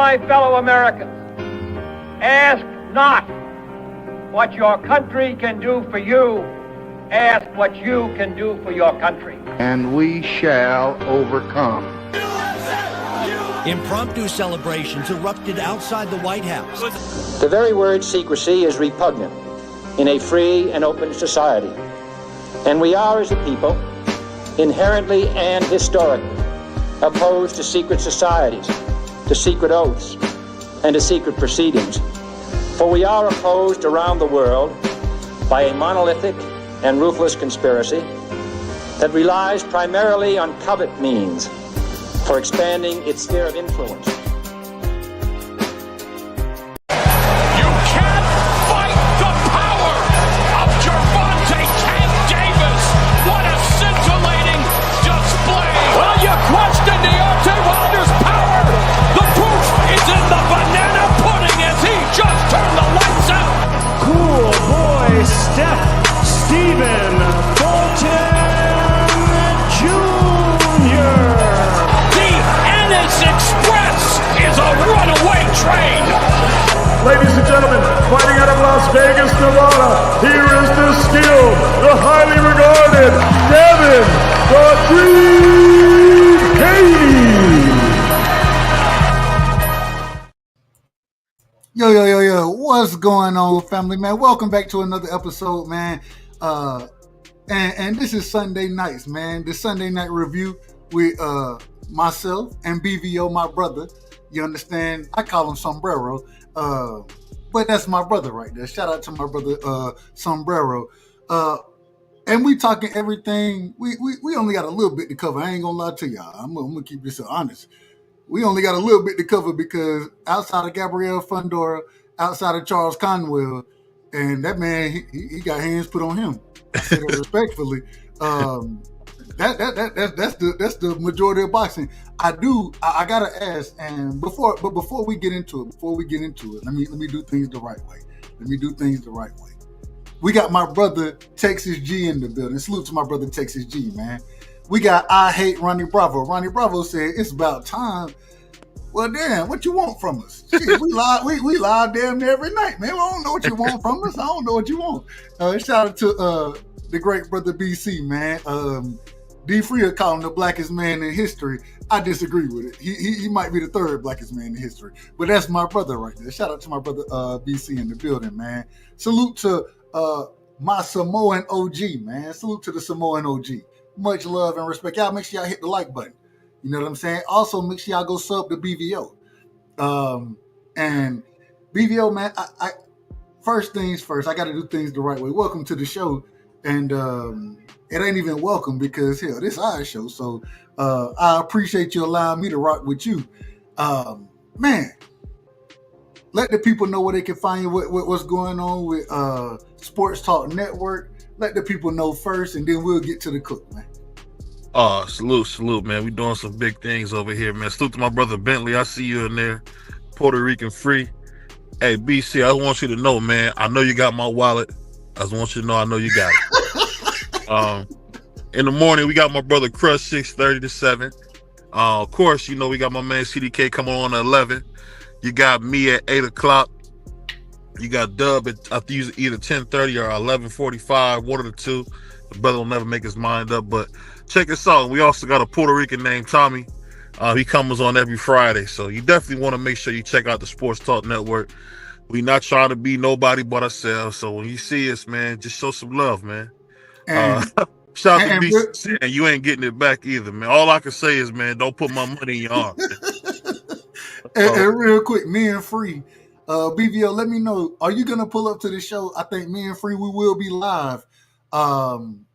my fellow Americans, ask not what your country can do for you, ask what you can do for your country. And we shall overcome. Impromptu celebrations erupted outside the White House. The very word secrecy is repugnant in a free and open society. And we are, as a people, inherently and historically opposed to secret societies, to secret oaths, and to secret proceedings. For we are opposed around the world by a monolithic and ruthless conspiracy that relies primarily on covert means for expanding its sphere of influence. You can't fight the power of Gervonta Tank Davis. What a scintillating display. Well, you question Deontay Wilder's power. The proof is in the banana pudding as he just turned the lights out. Cool boy Steph Stephen Fulton Jr. Express is a runaway train. Ladies and gentlemen, fighting out of Las Vegas, Nevada, here is the skilled, the highly regarded Devin the Dream Haney. Yo, what's going on, family, man? Welcome back to another episode, man. And this is Sunday nights, man. The Sunday night review with myself and BVO, my brother. You understand? I call him Sombrero, but that's my brother right there. Shout out to my brother Sombrero. And we talking everything. We only got a little bit to cover. I ain't gonna lie to y'all. I'm gonna keep this honest. We only got a little bit to cover because outside of Gabrielle Fundora, outside of Charles Conwell, and that man, he got hands put on him. I say that respectfully. That's the majority of boxing. I gotta ask, and before we get into it, let me do things the right way. We got my brother Texas G in the building. Salute to my brother Texas G, man. We got I Hate Ronnie Bravo. Ronnie Bravo said it's about time. Well, damn, what you want from us? Shit, we live damn near every night, man. I don't know what you want from us. I don't know what you want. Shout out to the great brother BC, man. D. Freer called him the blackest man in history. I disagree with it. He might be the third blackest man in history, but that's my brother right there. Shout out to my brother BC in the building, man. Salute to my Samoan OG, man. Salute to the Samoan OG. Much love and respect. Y'all make sure y'all hit the like button. You know what I'm saying? Also, make sure y'all go sub to BVO. And BVO, man, I first things first, I got to do things the right way. Welcome to the show. And it ain't even welcome because, hell, this is our show. So I appreciate you allowing me to rock with you. Man, let the people know where they can find you, what's going on with Sports Talk Network. Let the people know first, and then we'll get to the cook, man. Salute, man. We doing some big things over here, man. Salute to my brother Bentley. I see you in there. Puerto Rican free. Hey, BC, I want you to know, man, I know you got my wallet. I just want you to know I know you got it. In the morning, we got my brother Crush 6:30 to 7. Of course, you know, we got my man CDK coming on at 11. You got me at 8 o'clock. You got Dub at either 10:30 or 11:45, one of the two. The brother will never make his mind up, but check us out. We also got a Puerto Rican named Tommy. He comes on every Friday, so you definitely want to make sure you check out the Sports Talk Network. We not trying to be nobody but ourselves, so when you see us, man, just show some love, man. Shout out to BC, and you ain't getting it back either, man. All I can say is, man, don't put my money in your arm. And real quick, me and Free, BVO, let me know, are you going to pull up to the show? I think me and Free, we will be live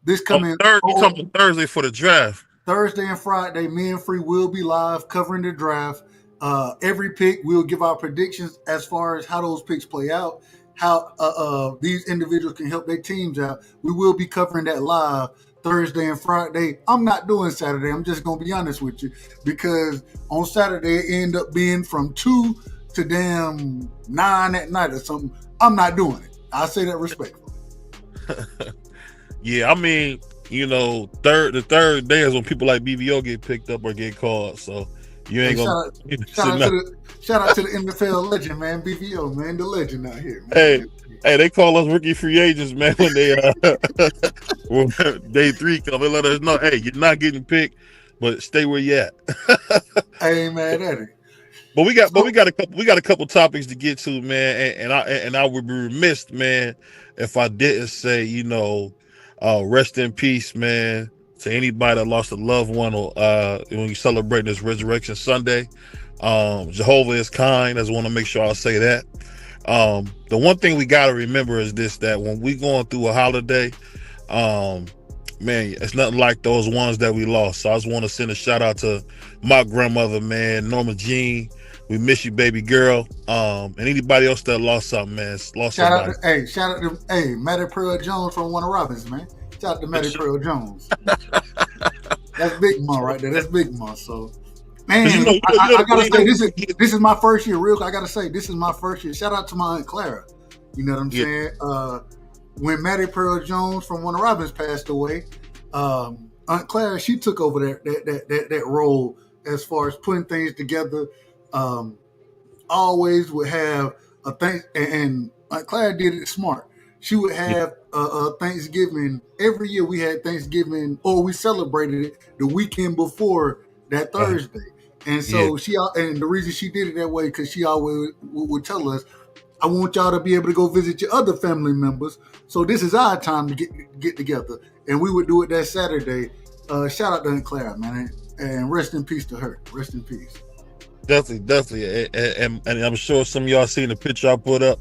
this coming Thursday for the draft. Thursday and Friday, me and Free will be live covering the draft. Every pick, we'll give our predictions as far as how those picks play out, how these individuals can help their teams out. We will be covering that live Thursday and Friday. I'm not doing Saturday. I'm just going to be honest with you, because on Saturday it end up being from 2 to damn 9 at night or something. I'm not doing it. I say that respectfully. Yeah, I mean, you know, the third day is when people like BVO get picked up or get called. So You ain't Hey, gonna shout out to the NFL legend, man. BVO, man, the legend out here, man. Hey, they call us rookie free agents, man, when they when day 3 come. They let us know, hey, you're not getting picked, but stay where you at. I ain't mad at it. But we got a couple topics to get to, man, and I would be remiss, man, if I didn't say, rest in peace, man, to anybody that lost a loved one or when you celebrate this Resurrection Sunday. Jehovah is kind. I just want to make sure I say that. The one thing we got to remember is this, that when we going through a holiday, man, it's nothing like those ones that we lost. So I just want to send a shout out to my grandmother, man, Norma Jean. We miss you, baby girl. And anybody else that lost something, man. Shout out to Matty Pearl Jones from Warner Robins, man. Shout out to Matty Pearl Jones. That's Big Mom right there. That's Big Mom. So, man, I gotta say this is my first year. Real, I gotta say this is my first year. Shout out to my Aunt Clara. You know what I'm saying? When Matty Pearl Jones from Warner Robins passed away, Aunt Clara, she took over that role as far as putting things together. Always would have a thing, and Aunt Clara did it smart. She would have Thanksgiving every year. We had Thanksgiving, or we celebrated it the weekend before that Thursday. And so and the reason she did it that way, because she always would tell us, I want y'all to be able to go visit your other family members. So this is our time to get together. And we would do it that Saturday. Shout out to Aunt Clara, man. And rest in peace to her. Rest in peace. Definitely. And I'm sure some of y'all seen the picture I put up.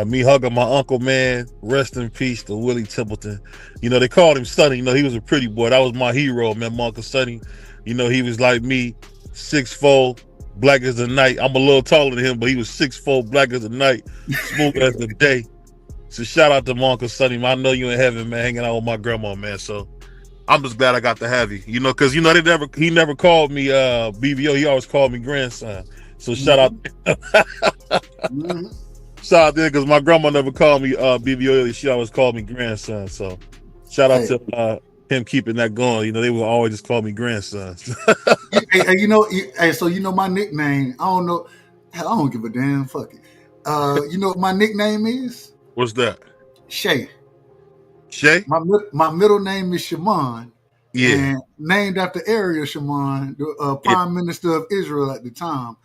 Me hugging my uncle, man. Rest in peace to Willie Templeton. They called him Sonny. He was a pretty boy. That was my hero, man. My Uncle Sonny. He was like me, 6'4", black as the night. I'm a little taller than him, but he was 6'4", black as the night, smooth as the day. So shout out to my Uncle Sonny. I know you in heaven, man, hanging out with my grandma, man. So I'm just glad I got to have you. Because he never called me BVO. He always called me grandson. So shout out. Mm-hmm. Shout out there, because my grandma never called me BVO. She always called me grandson. So shout out to him keeping that going. They will always just call me grandson. So my nickname, I don't know. Hell, I don't give a damn. Fuck it. You know what my nickname is? What's that? Shay. Shay? My middle name is Shimon. Yeah. And named after Ariel Sharon, the Prime Minister of Israel at the time.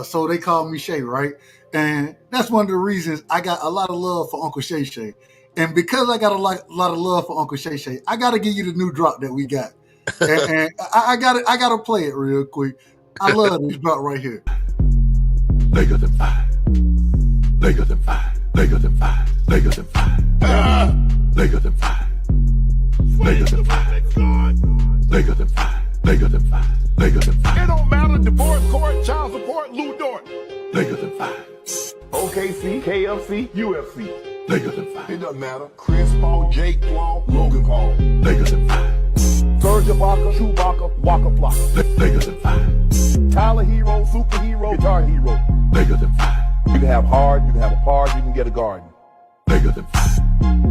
So they called me Shay, right? And that's one of the reasons I got a lot of love for Uncle Shay Shay. And because I got a lot of love for Uncle Shay Shay, I got to give you the new drop that we got. And I got to play it real quick. I love this drop right here. Bigger than five. Bigger than five. Bigger than five. Bigger than five. Bigger than five. Bigger than five. Bigger than five. Bigger than five. Bigger than five. It don't matter. Divorce court, child support, Lou Dort. Bigger than five. OKC, KFC, UFC. Bigger than five. It doesn't matter. Chris Paul, Jake Paul, Logan Paul. Bigger than five. Serge Ibaka, Chewbacca, Waka Flocka. Bigger than five. Tyler Hero, superhero, guitar hero. Bigger than five. You can have hard, you can have a park, you can get a garden. Bigger than five.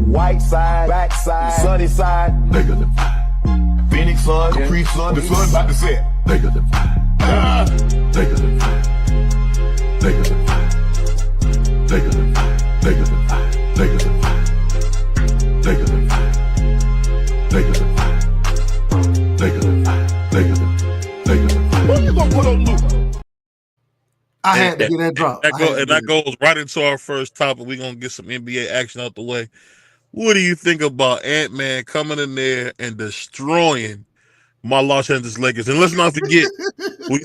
White side, back side, sunny side. Bigger than five. Phoenix sun, Capri sun, the sun about to set. Bigger than five. Bigger than five. Bigger than five. Bigger than five. Bigger than five. Bigger than five. Bigger than five. Bigger than five. Bigger than five. Bigger than five. Who you gonna put on Luke? I had to get that drop. That goes right into our first topic. We're gonna get some NBA action out the way. What do you think about Ant-Man coming in there and destroying my Los Angeles Lakers? And let's not forget, my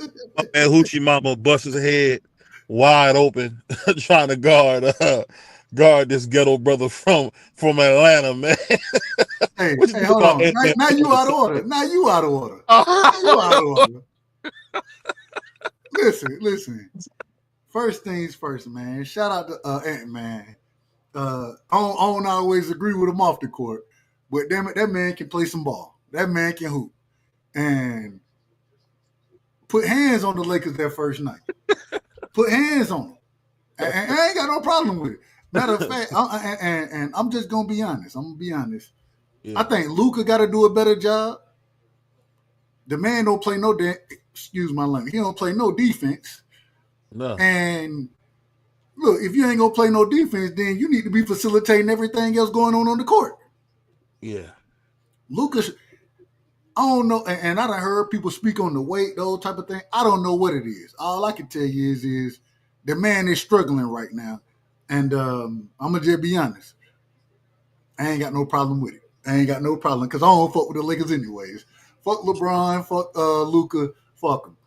man Hoochie Mama bust his head wide open trying to guard this ghetto brother from Atlanta, man. Hey, hold on. Now you out of order. Now you out of order. Listen. First things first, man. Shout out to Ant-Man. I don't always agree with him off the court, but damn it, that man can play some ball. That man can hoop. And put hands on the Lakers that first night. Put hands on them. And I ain't got no problem with it. Matter of fact, and I'm just going to be honest. Yeah. I think Luka got to do a better job. The man don't play no damn. excuse my language, he don't play no defense. No. And look, if you ain't gonna play no defense, then you need to be facilitating everything else going on the court. Yeah. Lucas, I don't know, and I done heard people speak on the weight, those type of thing. I don't know what it is. All I can tell you is the man is struggling right now. And I'm gonna just be honest. I ain't got no problem with it. I ain't got no problem because I don't fuck with the Lakers anyways. Fuck LeBron, fuck Luka, fuck him.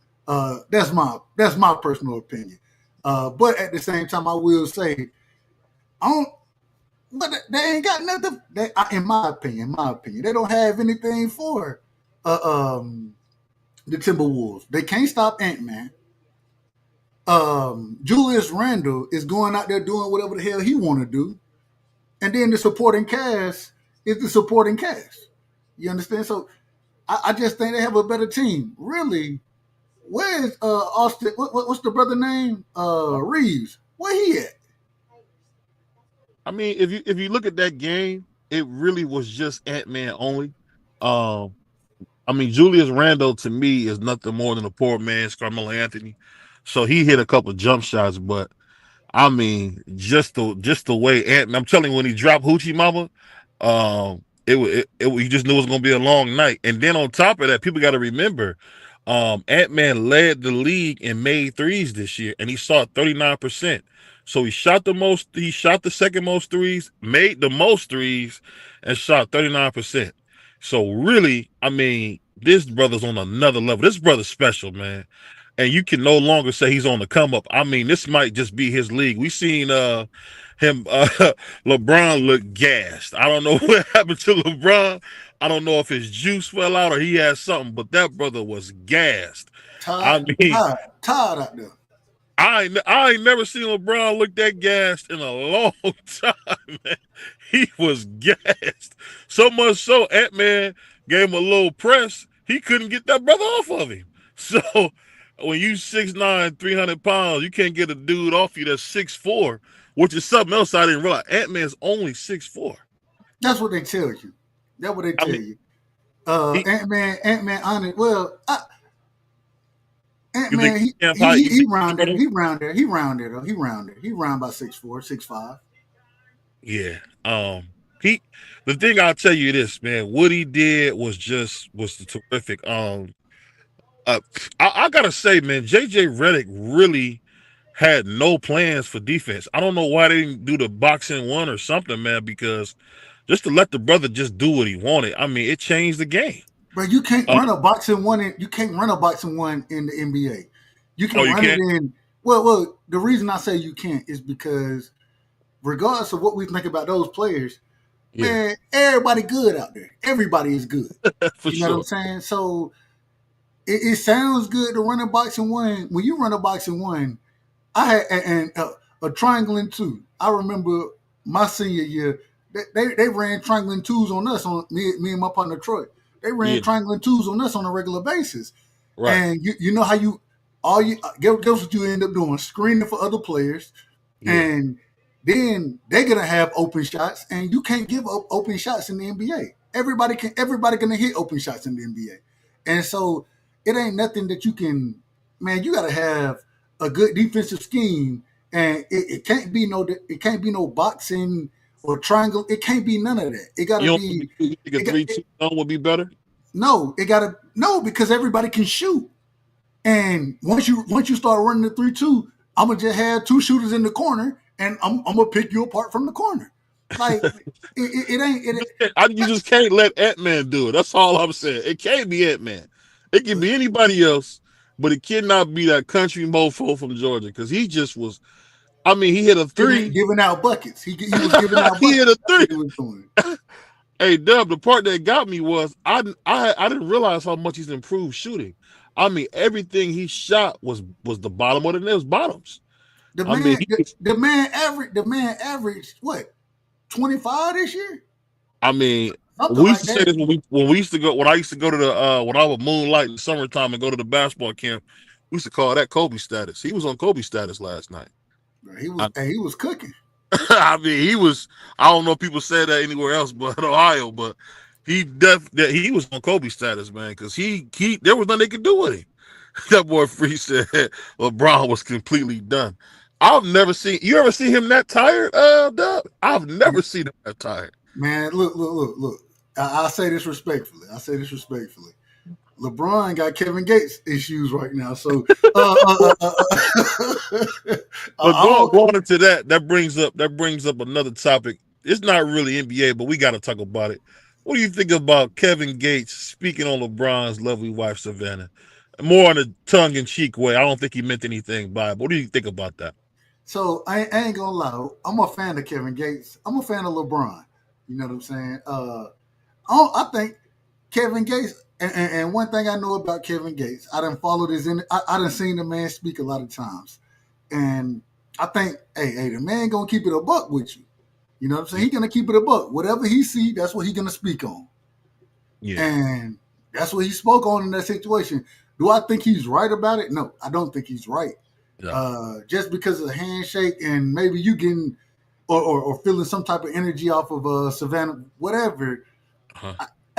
That's my personal opinion. But at the same time, I will say, but they ain't got nothing. In my opinion, they don't have anything for the Timberwolves. They can't stop Ant-Man. Julius Randle is going out there doing whatever the hell he want to do. And then the supporting cast is the supporting cast. You understand? So I just think they have a better team. Really, where is Austin? What's the brother name? Reeves. Where he at? I mean, if you look at that game, it really was just Ant-Man only. I mean, Julius Randle to me is nothing more than a poor man's Carmelo Anthony. So he hit a couple of jump shots, but I mean, just the way Ant-Man, I'm telling you, when he dropped Hoochie Mama, you just knew it was gonna be a long night. And then on top of that, people got to remember, Ant-Man led the league in made threes this year, and he shot 39%. So he shot the second most threes, made the most threes, and shot 39%. So really, I mean, this brother's on another level. This brother's special, man. And you can no longer say he's on the come up. I mean, this might just be his league. We seen LeBron look gassed. I don't know what happened to LeBron. I don't know if his juice fell out or he had something, but that brother was gassed. Tired out there. I ain't never seen LeBron look that gassed in a long time, man. He was gassed. So much so, Ant-Man gave him a little press. He couldn't get that brother off of him. So when you 6'9", 300 pounds, you can't get a dude off you that's 6'4", which is something else I didn't realize. Ant-Man's only 6'4". That's what they tell you. That's what they tell you. Ant-Man, honest. Well, Ant-Man, he rounded. He round by 6'4", 6'5". Yeah. The thing I'll tell you this, man, what he did was terrific. I gotta say, man, JJ Redick really had no plans for defense. I don't know why they didn't do the boxing one or something, man, because just to let the brother just do what he wanted. I mean, it changed the game. But you can't run a boxing one. You can't run a boxing one in the NBA. You can run it in. Well, the reason I say you can't is because regardless of what we think about those players, man, everybody good out there. Everybody is good. You know what I'm saying? So it sounds good to run a boxing one. When you run a boxing one, I had a triangle and two. I remember my senior year, they ran triangle and twos on us, on me and my partner Troy. They ran triangle and twos on us on a regular basis. Right. And you know how guess what you end up doing? Screening for other players. Yeah. And then they're gonna have open shots, and you can't give up open shots in the NBA. Everybody gonna hit open shots in the NBA. And so it ain't nothing that you can, man, you gotta have a good defensive scheme, and it can't be no boxing or triangle. It can't be none of that. It gotta be. You think a 3-2 zone would be better? No, because everybody can shoot. And once you start running the 3-2, I'm gonna just have two shooters in the corner, and I'm gonna pick you apart from the corner. Like it ain't. You just can't let Ant-Man do it. That's all I'm saying. It can't be Ant-Man. It can be anybody else, but it cannot be that country mofo from Georgia, because he just was. I mean, he hit a three, giving out buckets. He was giving out buckets. He hit a three. Hey, Dub, the part that got me was I didn't realize how much he's improved shooting. I mean, everything he shot was the bottom of the net. It was bottoms. The man averaged what, 25 this year? I mean, we used to say this when I used to go to the when I would moonlight in the summertime and go to the basketball camp. We used to call that Kobe status. He was on Kobe status last night. He was cooking. I mean, he was. I don't know if people say that anywhere else but Ohio, but he was on Kobe status, man, because he there was nothing they could do with him. That boy Free said LeBron was completely done. I've never seen you ever see him that tired, Dub? I've never seen him that tired. Man, look. I'll say this respectfully. LeBron got Kevin Gates issues right now. So, But going into that brings up another topic. It's not really NBA, but we got to talk about it. What do you think about Kevin Gates speaking on LeBron's lovely wife Savannah? More in a tongue-in-cheek way. I don't think he meant anything by it. What do you think about that? So I ain't gonna lie. I'm a fan of Kevin Gates. I'm a fan of LeBron. You know what I'm saying? I think Kevin Gates. And one thing I know about Kevin Gates, I done followed his. I done seen the man speak a lot of times, and I think, hey, the man gonna keep it a buck with you. You know what I'm saying? He gonna keep it a buck. Whatever he see, that's what he gonna speak on. Yeah. And that's what he spoke on in that situation. Do I think he's right about it? No, I don't think he's right. Yeah. Just because of the handshake and maybe you getting or feeling some type of energy off of Savannah, whatever.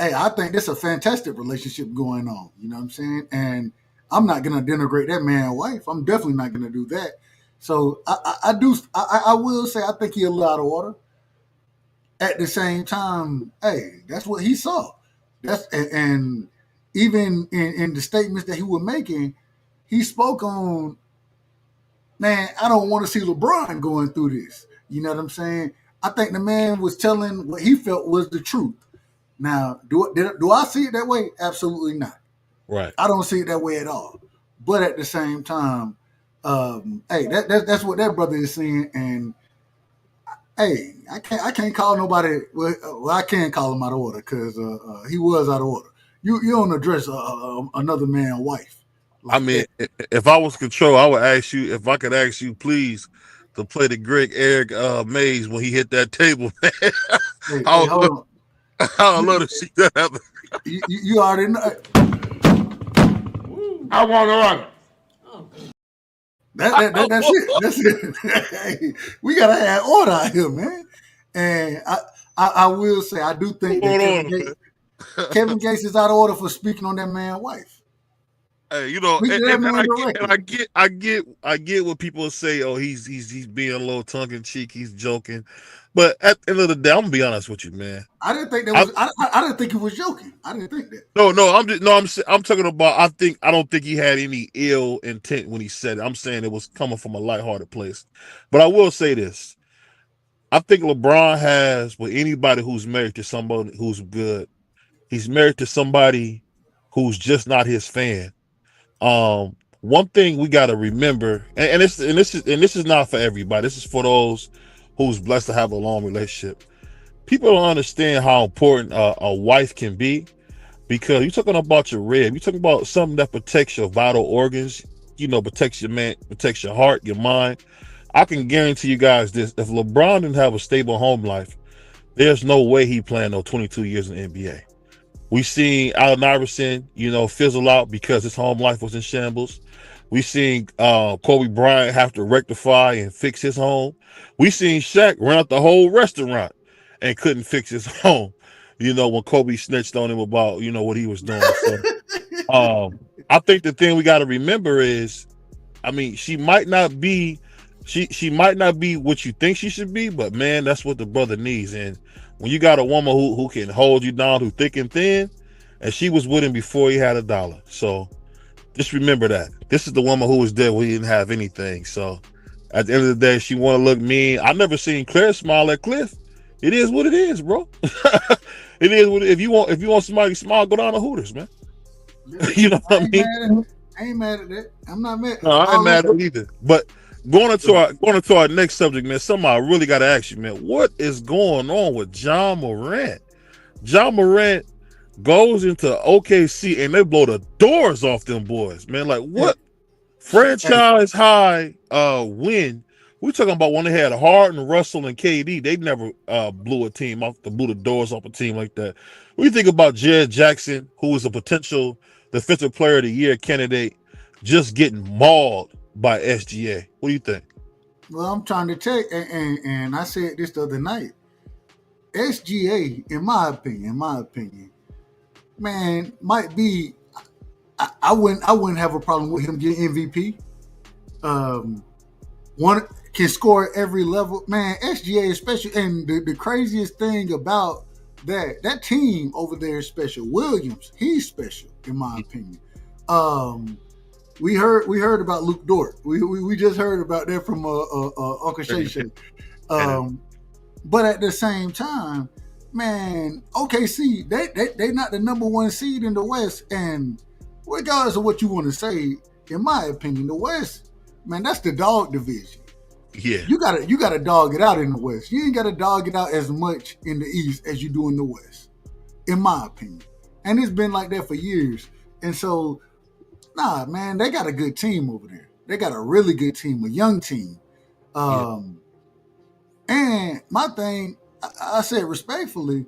I think this is a fantastic relationship going on. You know what I'm saying? And I'm not gonna denigrate that man's wife. I'm definitely not gonna do that. So I will say I think he's a lot of order. At the same time, hey, that's what he saw. And even in the statements that he was making, he spoke on, man, I don't want to see LeBron going through this. You know what I'm saying? I think the man was telling what he felt was the truth. Now, do I see it that way? Absolutely not. Right. I don't see it that way at all. But at the same time, hey, that's what that brother is saying. And hey, I can't call nobody. Well, I can call him out of order because he was out of order. You don't address another man's wife. I mean, if I was control, I would ask you if I could ask you, please, to play the Greg Eric Mays when he hit that table. Hey, hold on. I love to see that happen. You already know. I want to run. That's it. That's it. Hey, we gotta have order out here, man. And I will say I do think that Kevin Gates is out of order for speaking on that man's wife. Hey, you know, and I get what people say. Oh, he's being a little tongue in cheek. He's joking, but at the end of the day, I'm gonna be honest with you, man. I didn't think that was. I didn't think he was joking. I didn't think that. I'm talking about. I don't think he had any ill intent when he said it. I'm saying it was coming from a lighthearted place. But I will say this: I think LeBron has, with anybody who's married to somebody who's good, he's married to somebody who's just not his fan. One thing we got to remember, and this is not for everybody. This is for those who's blessed to have a long relationship. People don't understand how important a wife can be, because you're talking about your rib. You're talking about something that protects your vital organs. You know, protects your heart, your mind. I can guarantee you guys this: if LeBron didn't have a stable home life, there's no way he playing no 22 years in the NBA. We seen Allen Iverson, fizzle out because his home life was in shambles. We seen Kobe Bryant have to rectify and fix his home. We seen Shaq run out the whole restaurant and couldn't fix his home. When Kobe snitched on him about what he was doing. So, I think the thing we got to remember is, I mean, she might not be what you think she should be, but man, that's what the brother needs. And when you got a woman who can hold you down, who thick and thin, and she was with him before he had a dollar. So just remember that. This is the woman who was there when he didn't have anything. So at the end of the day, she want to look mean. I never seen Claire smile at Cliff. It is what it is, bro. It is what if you want somebody to smile, go down to Hooters, man. You know what I mean? I ain't mad at that. I'm not mad. No, I ain't mad at it either. But going into our next subject, man, something I really got to ask you, man. What is going on with John Morant? John Morant goes into OKC and they blow the doors off them boys, man. Like, what franchise high win? We talking about when they had Harden, Russell, and KD. They never blew the doors off a team like that. What do you think about Jed Jackson, who is a potential Defensive Player of the Year candidate, just getting mauled by SGA? What do you think? Well, I'm trying to tell you, and I said this the other night. SGA, in my opinion, man, might be I wouldn't have a problem with him getting MVP. One can score at every level, man. SGA is special, and the craziest thing about that team over there is special. Williams, he's special in my opinion. We heard about Luke Dort. We just heard about that from Uncle Shay Shay. But at the same time, man, OKC they not the number one seed in the West, and regardless of what you want to say, in my opinion, the West, man, that's the dog division. Yeah, you gotta dog it out in the West. You ain't gotta dog it out as much in the East as you do in the West, in my opinion. And it's been like that for years. And so, nah, man, they got a good team over there. They got a really good team, a young team. And my thing, I said respectfully,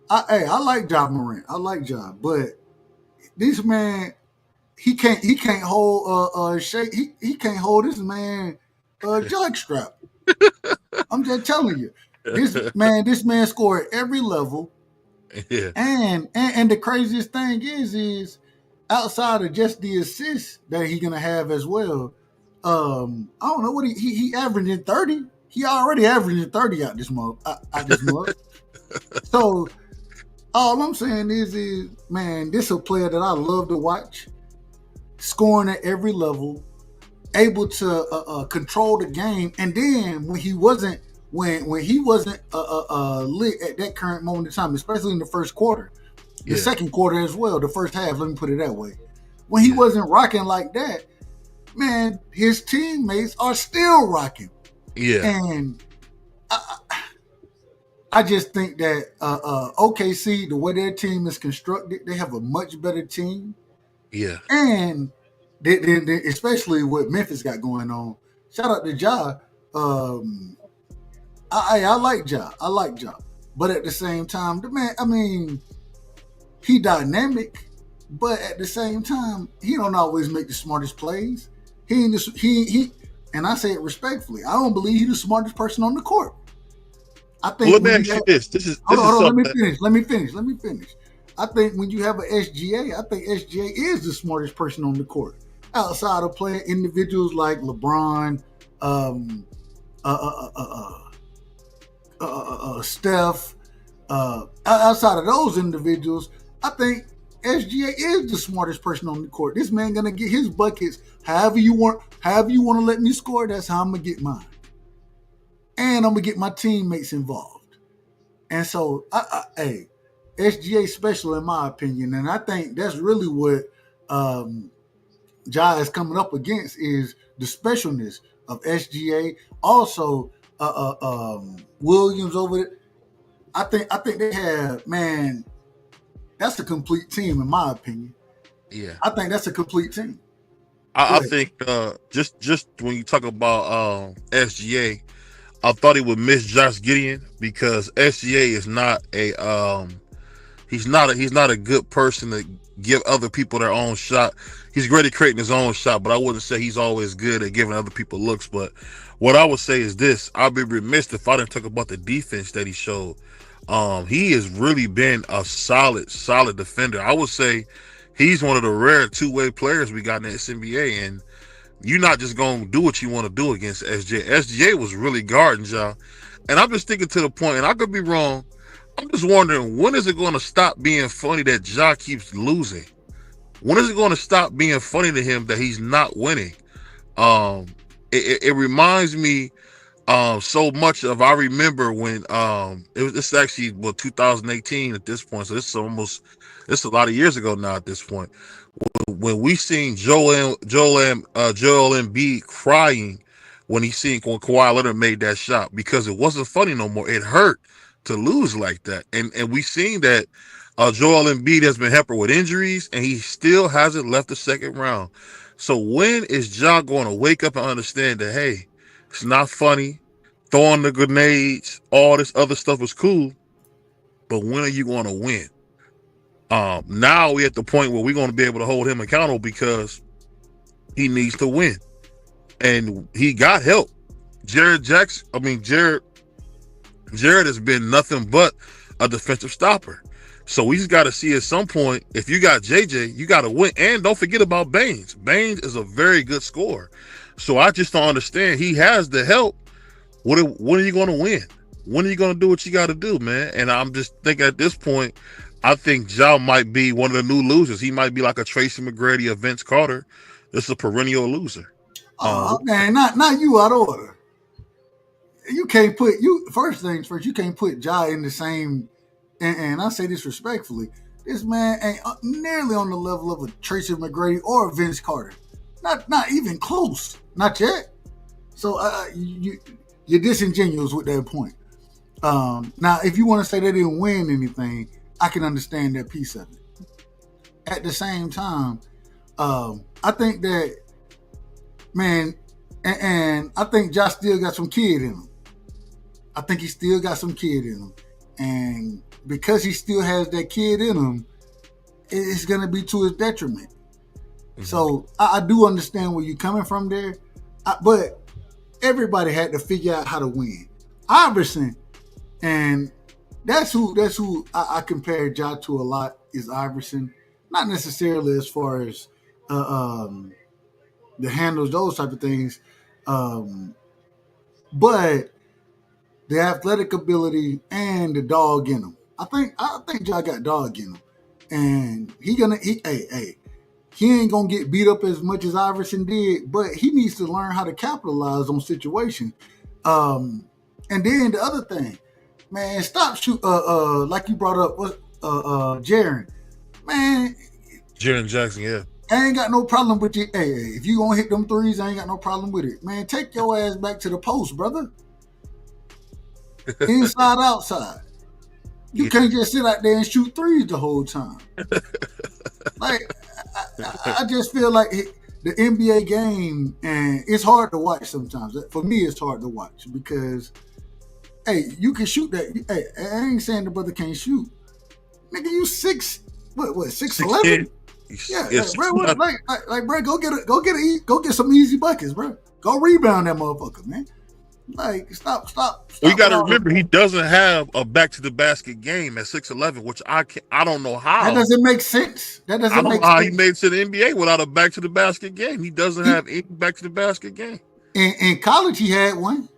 I like Ja Morant. I like Ja, but this man, he can't hold shake. He can't hold this man jock strap. I'm just telling you, this man scored at every level. Yeah. And the craziest thing is outside of just the assists that he's gonna have as well. I don't know what he averaging 30. He already averaging 30 out this month. So all I'm saying is, man, this is a player that I love to watch, scoring at every level, able to control the game. And then when he wasn't lit at that current moment in time, especially in the first quarter, the second quarter as well, the first half, let me put it that way. When he wasn't rocking like that, man, his teammates are still rocking. Yeah. And I just think that OKC, the way their team is constructed, they have a much better team. Yeah. And they, especially what Memphis got going on. Shout out to Ja. I like Ja. I like Ja. But at the same time, the man, I mean, he dynamic, but at the same time, he don't always make the smartest plays. He and I say it respectfully, I don't believe he's the smartest person on the court. I think. Well, let me ask you this. This is let me finish. I think when you have an SGA, I think SGA is the smartest person on the court. Outside of playing individuals like LeBron, Steph, outside of those individuals, I think SGA is the smartest person on the court. This man gonna get his buckets however you want to let me score. That's how I'm gonna get mine, and I'm gonna get my teammates involved. And so, SGA special in my opinion, and I think that's really what Ja is coming up against is the specialness of SGA. Also, Williams over there. I think they have, man, that's a complete team in my opinion. Yeah. I think that's a complete team. I think just when you talk about SGA, I thought he would miss Josh Gideon because SGA is not a he's not a good person to give other people their own shot. He's great at creating his own shot, but I wouldn't say he's always good at giving other people looks. But what I would say is this: I'd be remiss if I didn't talk about the defense that he showed. He has really been a solid defender. I would say he's one of the rare two-way players we got in the NBA, and you're not just going to do what you want to do against SGA. SGA was really guarding Ja, and I'm just thinking to the point, and I could be wrong, I'm just wondering, when is it going to stop being funny that Ja keeps losing? When is it going to stop being funny to him that he's not winning? It reminds me so much of, I remember when it's actually 2018 at this point, so it's a lot of years ago now at this point, when we seen Joel Embiid crying when Kawhi Leonard made that shot, because it wasn't funny no more. It hurt to lose like that, and we seen that Joel Embiid has been hampered with injuries, and he still hasn't left the second round. So when is Ja going to wake up and understand that, hey, it's not funny, throwing the grenades, all this other stuff is cool, but when are you going to win? Now we're at the point where we're going to be able to hold him accountable because he needs to win, and he got help. Jared has been nothing but a defensive stopper. So we just got to see at some point, if you got JJ, you got to win. And don't forget about Baines. Baines is a very good scorer. So I just don't understand. He has the help. When are you going to win? When are you going to do what you got to do, man? And I'm just thinking at this point, I think Ja might be one of the new losers. He might be like a Tracy McGrady or Vince Carter. This is a perennial loser. Man, not you out of order. You can't put first things first. You can't put Ja in the same. And I say this respectfully, this man ain't nearly on the level of a Tracy McGrady or a Vince Carter. Not even close. Not yet. So you're disingenuous with that point. Now, if you want to say they didn't win anything, I can understand that piece of it. At the same time, I think that, man, and I think Josh still got some kid in him. I think he still got some kid in him. And because he still has that kid in him, it's going to be to his detriment. Mm-hmm. So I do understand where you're coming from there. But everybody had to figure out how to win. Iverson, and that's who I compare Ja to a lot, is Iverson. Not necessarily as far as the handles, those type of things, but the athletic ability and the dog in him. I think Ja got dog in him, and he ain't gonna get beat up as much as Iverson did, but he needs to learn how to capitalize on situations. And then the other thing, man, stop shoot. Like you brought up, Jaren, man. Jaren Jackson, yeah. I ain't got no problem with you. Hey, if you gonna hit them threes, I ain't got no problem with it, man. Take your ass back to the post, brother. Inside, outside. You can't just sit out there and shoot threes the whole time. Like, I just feel like the NBA game, and it's hard to watch sometimes. For me, it's hard to watch because, hey, you can shoot that. Hey, I ain't saying the brother can't shoot. Nigga, you 6'11"? Yeah, bro. Like, bro, go get some easy buckets, bro. Go rebound that motherfucker, man. Like, stop. We got to remember, he doesn't have a back to the basket game at 6'11", which I don't know how. That doesn't make sense. I don't know how he made it to the NBA without a back to the basket game. He doesn't have any back to the basket game. In college, he had one.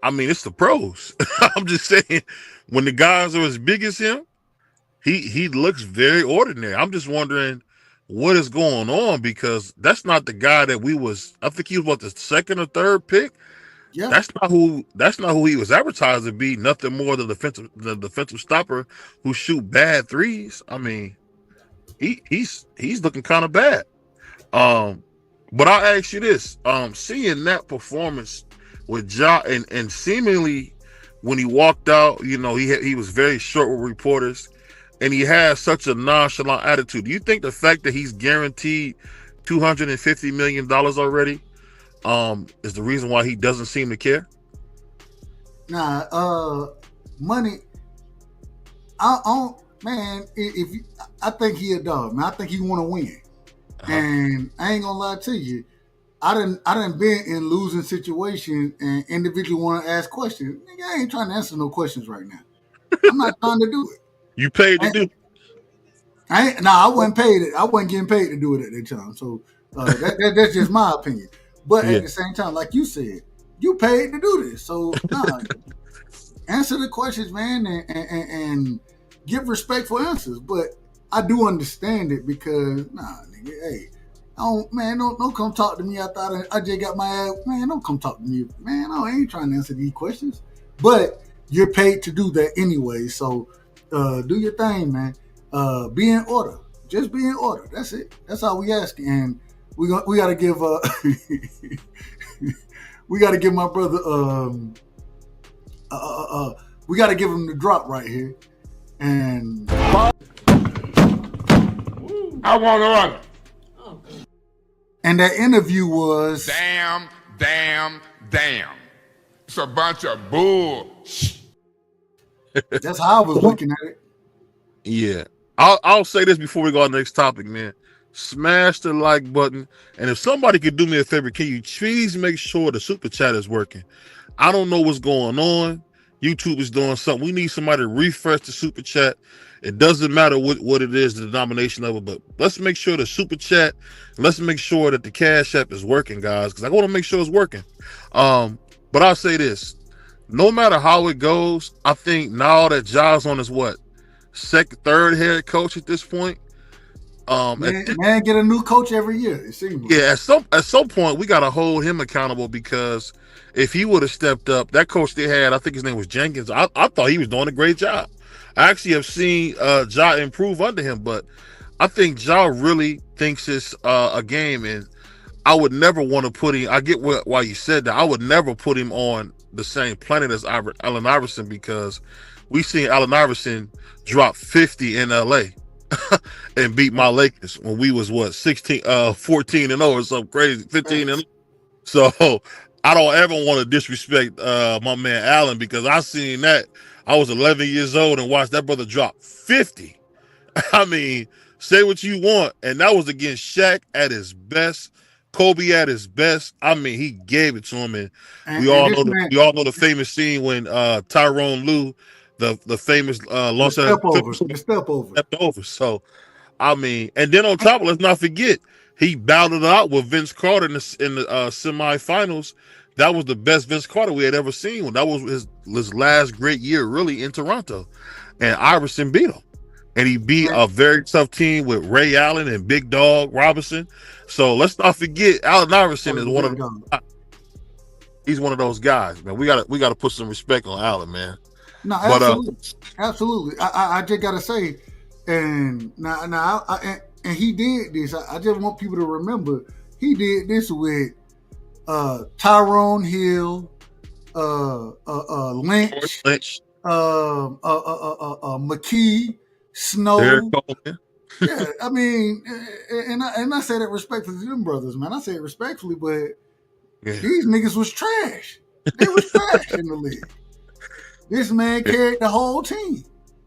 I mean, it's the pros. I'm just saying, when the guys are as big as him, he looks very ordinary. I'm just wondering what is going on, because that's not the guy that I think he was the second or third pick. Yeah. That's not who he was advertised to be. Nothing more than the defensive stopper who shoot bad threes. I mean, he's looking kind of bad. But I'll ask you this: seeing that performance with Ja, and seemingly when he walked out, he was very short with reporters, and he has such a nonchalant attitude. Do you think the fact that he's guaranteed $250 million already is the reason why he doesn't seem to care? Nah, money. Man, I think he a dog, man. I think he want to win, and I ain't gonna lie to you. I done been in losing situations, and individuals want to ask questions. Nigga, I ain't trying to answer no questions right now. I'm not trying to do it. You paid to do it? I wasn't paid. I wasn't getting paid to do it at that time. So that's just my opinion. But at the same time, like you said, you paid to do this. So answer the questions, man, and give respectful answers. But I do understand it because, nigga, hey, don't come talk to me. I thought I just got my ass. Man, don't come talk to me. Man, I ain't trying to answer these questions. But you're paid to do that anyway. So do your thing, man. Be in order. Just be in order. That's it. That's all we ask. And we gotta give we gotta give my brother we gotta give him the drop right here. And I want to run. And that interview was damn. It's a bunch of bull. That's how I was looking at it. Yeah. I'll say this before we go on the next topic, man. Smash the like button. And if somebody could do me a favor, can you please make sure the super chat is working? I don't know what's going on. YouTube is doing something. We need somebody to refresh the super chat. It doesn't matter what it is, the denomination of it, but let's make sure the super chat, let's make sure that the Cash App is working, guys, because I want to make sure it's working. But I'll say this: no matter how it goes, I think now that Ja's on his third head coach at this point. Man, get a new coach every year. It seems like. Yeah, at some point we gotta hold him accountable, because if he would have stepped up, that coach they had, I think his name was Jenkins. I thought he was doing a great job. I actually have seen Ja improve under him, but I think Ja really thinks it's a game, and I would never want to put him. I get why you said that. I would never put him on the same planet as Allen Iverson, because we seen Allen Iverson drop 50 in LA. And beat my Lakers when we was 14 and 0 or something crazy, 15 and 0. So I don't ever want to disrespect my man Allen, because I seen that. I was 11 years old and watched that brother drop 50. I mean, say what you want, and that was against Shaq at his best, Kobe at his best. I mean, he gave it to him, and we all know the famous scene when Tyrone Lue, the famous Los Angeles stepped over. So, I mean, and then on top of, let's not forget, he battled it out with Vince Carter in the semifinals. That was the best Vince Carter we had ever seen. That was his last great year, really, in Toronto. And Iverson beat him. And he beat a very tough team with Ray Allen and Big Dog Robinson. So let's not forget, Allen Iverson is one of them. He's one of those guys, man. We gotta put some respect on Allen, man. No, absolutely, absolutely. I just gotta say, and and he did this. I just want people to remember he did this with Tyrone Hill, Lynch, McKee, Snow. Yeah, I mean, and I say that respectfully to them brothers, man. I say it respectfully, but these niggas was trash. They was trash in the league. This man carried the whole team.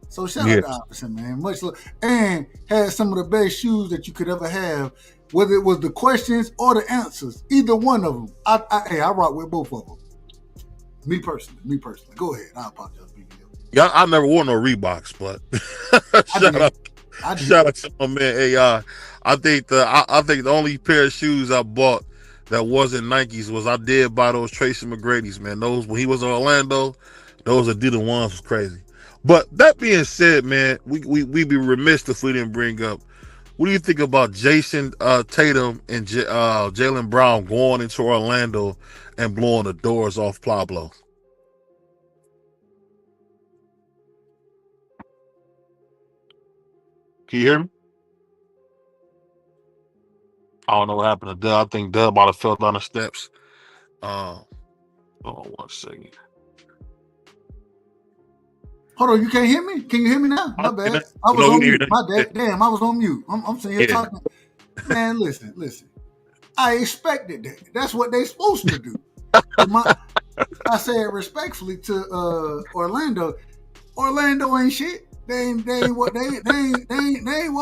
So shout out to Iverson, man. Much love. And had some of the best shoes that you could ever have, whether it was the questions or the answers. Either one of them. I rock with both of them. Me personally. Go ahead. I apologize. Yeah, I never wore no Reeboks, but shout out to my man AI. I think the only pair of shoes I bought that wasn't Nikes was, I did buy those Tracy McGrady's, man. Those, when he was in Orlando, those Adidas ones was crazy. But that being said, man, we'd be remiss if we didn't bring up, what do you think about Jason Tatum and Jaylen Brown going into Orlando and blowing the doors off Pablo? Can you hear me? I don't know what happened to Dub. I think Dub might have fell down the steps. Hold on 1 second. Hold on, you can't hear me? Can you hear me now? My bad. I was on mute. My bad. Damn, I was on mute. I'm sitting here talking. Man, listen. I expected that. That's what they supposed to do. I say it respectfully to Orlando. Orlando ain't shit. They ain't what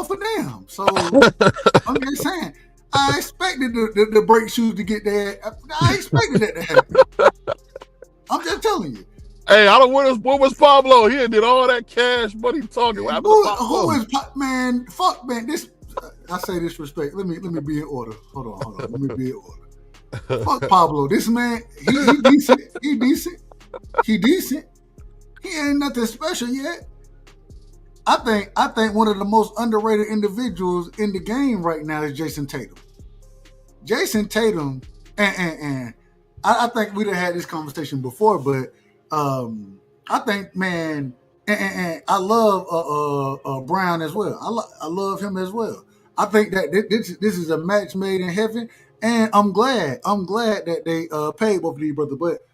for them. So I'm just saying, I expected the break shoes to get there. I expected that to happen. I'm just telling you. Hey, I don't know what was Pablo. He did all that cash money talking. Who is man? Fuck man. This I say disrespect. Let me be in order. Hold on. Let me be in order. Fuck Pablo. This man, he decent. He decent. He ain't nothing special yet. I think one of the most underrated individuals in the game right now is Jason Tatum. Jason Tatum, and I think we'd have had this conversation before, but I think, man, and I love Brown as well. I love him as well. I think that this is a match made in heaven, and I'm glad that they paid both of these brothers. But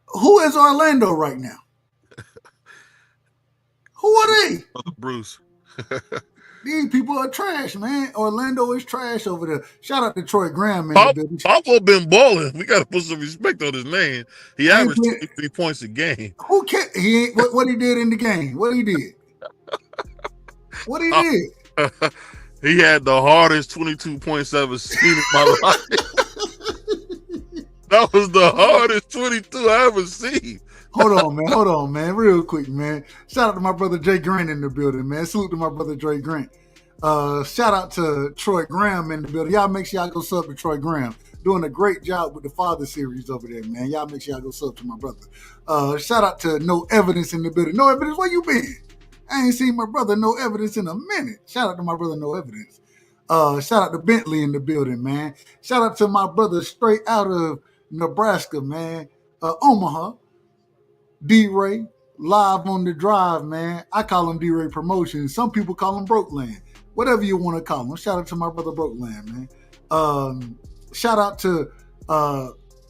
who is Orlando right now? Who are they? Bruce. These people are trash, man. Orlando is trash over there. Shout out to Troy Graham, man. Pablo been balling. We got to put some respect on his name. He averaged 23 points a game. Who cares? He ain't what he did in the game. What he did? What he did? He had the hardest 22.7 I've seen in my life. That was the hardest 22 I ever seen. Hold on, man. Real quick, man. Shout out to my brother Jay Grant in the building, man. Salute to my brother Dre Grant. Shout out to Troy Graham in the building. Y'all make sure y'all go sub to Troy Graham. Doing a great job with the Father series over there, man. Y'all make sure y'all go sub to my brother. Shout out to No Evidence in the building. No Evidence, where you been? I ain't seen my brother No Evidence in a minute. Shout out to my brother No Evidence. Shout out to Bentley in the building, man. Shout out to my brother straight out of Nebraska, man. Omaha. D-Ray, live on the drive, man. I call him D-Ray Promotions. Some people call him Brokeland. Whatever you want to call him. Shout out to my brother Brokeland, man. Shout out to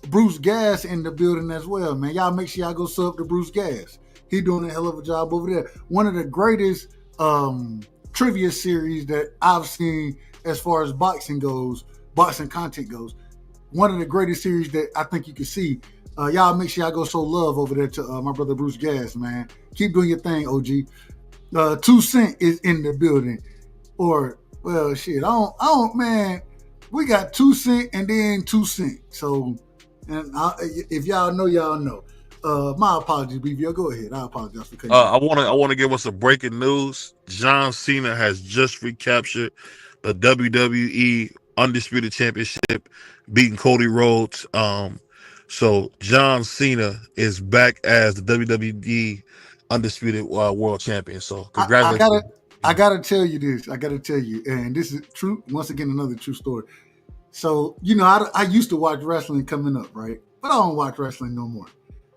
Bruce Gas in the building as well, man. Y'all make sure y'all go sub to Bruce Gas. He doing a hell of a job over there. One of the greatest trivia series that I've seen as far as boxing content goes. One of the greatest series that I think you can see. Y'all make sure y'all go show love over there to my brother Bruce Gas, man. Keep doing your thing, OG. 2 Cent is in the building. Or, well, shit, I don't, man. We got 2 Cent and then 2 Cent. So, if y'all know, y'all know. My apologies, BVO. Go ahead. I apologize for cutting you. I want to give us a breaking news. John Cena has just recaptured the WWE Undisputed Championship, beating Cody Rhodes. So John Cena is back as the WWE Undisputed World Champion. So congratulations. I gotta tell you this. And this is true. Once again, another true story. So, I used to watch wrestling coming up, right? But I don't watch wrestling no more.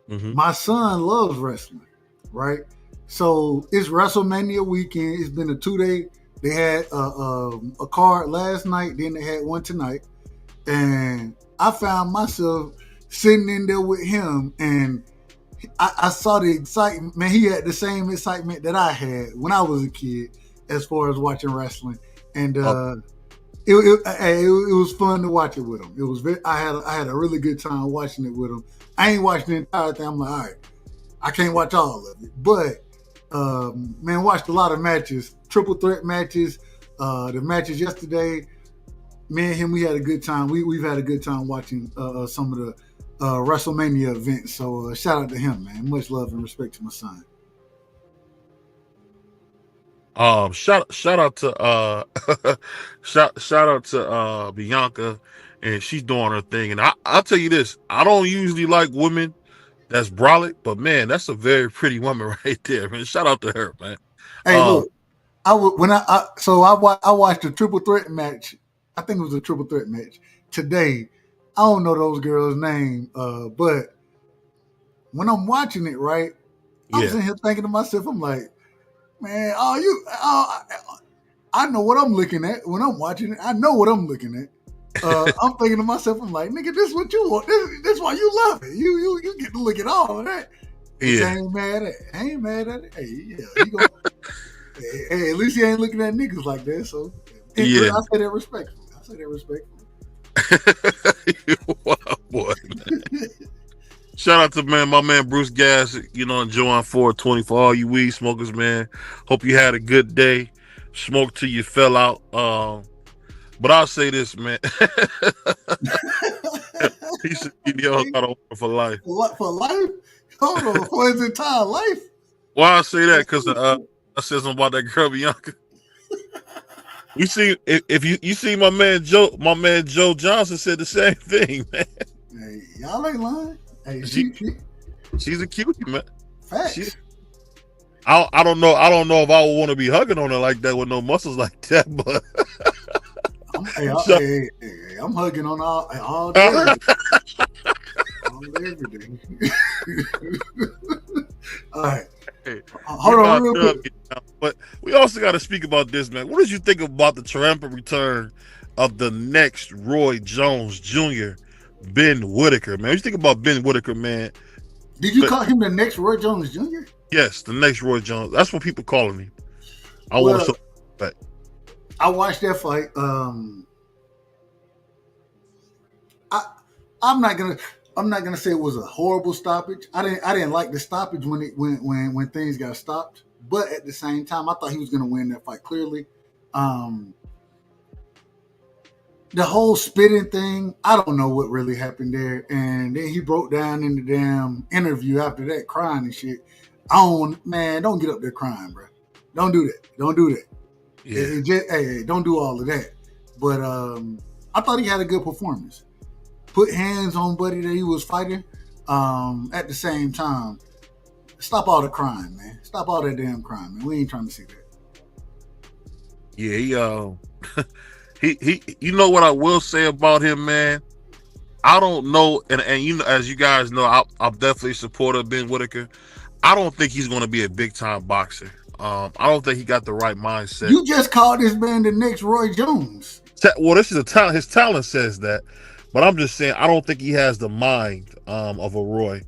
Mm-hmm. My son loves wrestling, right? So it's WrestleMania weekend. It's been a 2-day. They had a card last night. Then they had one tonight. And I found myself sitting in there with him, and I saw the excitement. Man, he had the same excitement that I had when I was a kid as far as watching wrestling. And it was fun to watch it with him. It was I had a really good time watching it with him. I ain't watched the entire thing. I'm like, all right, I can't watch all of it. But, man, watched a lot of matches, triple threat matches, the matches yesterday. Me and him, we had a good time. We've had a good time watching some of the WrestleMania events. So shout out to him, man. Much love and respect to my son. Shout out to shout out to Bianca, and she's doing her thing. And I'll tell you this, I don't usually like women that's brolic, but man, that's a very pretty woman right there, man. Shout out to her, man. Hey, look, I watched a triple threat match. I think it was a triple threat match today. I don't know those girls' name, but when I'm watching it, right, I'm sitting here thinking to myself, I'm like, man, I know what I'm looking at when I'm watching it. I know what I'm looking at. I'm thinking to myself, I'm like, nigga, this is what you want. This is why you love it. You get to look at all of that. Yeah. I ain't mad at it. Hey, yeah, hey, at least he ain't looking at niggas like that. So yeah, I say that respectfully. Wow, boy, man. Shout out to my man Bruce Gas, enjoying 420 for all you weed smokers, man. Hope you had a good day. Smoke till you fell out. But I'll say this, man. He said for life. For life? Hold on, for his entire life? Why I say that? Because I said something about that girl Bianca. You see, if you see my man Joe Johnson said the same thing, man. Hey, y'all ain't lying. Hey, she's a cutie, man. Facts. I don't know if I would want to be hugging on her like that with no muscles like that, but I'm hugging on all day. All day, every day. All right. Hey, hold on real quick. But we also got to speak about this, man. What did you think about the triumphant return of the next Roy Jones Jr., Ben Whitaker, man? What you think about Ben Whitaker, man? Did you call him the next Roy Jones Jr.? Yes, the next Roy Jones. That's what people calling him. I watched that fight. I'm not gonna say it was a horrible stoppage. I didn't like the stoppage when things got stopped. But at the same time, I thought he was gonna win that fight clearly. the whole spitting thing, I don't know what really happened there. And then he broke down in the damn interview after that, crying and shit. Don't get up there crying, bro. Don't do that. Don't do that. Yeah. Hey, don't do all of that. But I thought he had a good performance. Put hands on Buddy that he was fighting. At the same time, stop all the crying, man. Stop all that damn crying, man. We ain't trying to see that. Yeah, he you know what I will say about him, man? I don't know, and you know, as you guys know, I'm definitely a supporter of Ben Whitaker. I don't think he's going to be a big time boxer. I don't think he got the right mindset. You just called this man the next Roy Jones. Well, this is a talent. His talent says that, but I'm just saying I don't think he has the mind of a Roy.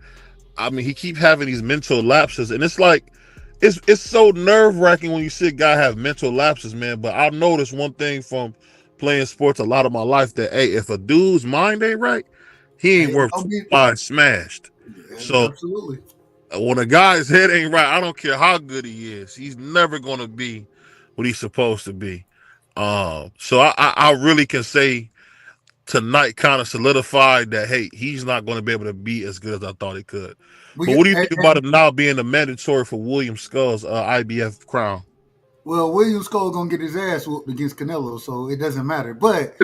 I mean, he keep having these mental lapses, and it's like it's so nerve wracking when you see a guy have mental lapses, man. But I noticed one thing from playing sports a lot of my life that if a dude's mind ain't right, he ain't worth smashed. Yeah, So absolutely. When a guy's head ain't right, I don't care how good he is, he's never going to be what he's supposed to be. So I really can say tonight kind of solidified that, hey, he's not going to be able to be as good as I thought he could. But what do you think about him now being the mandatory for William Skull's IBF crown? Well, William Skull gonna get his ass whooped against Canelo, so it doesn't matter. But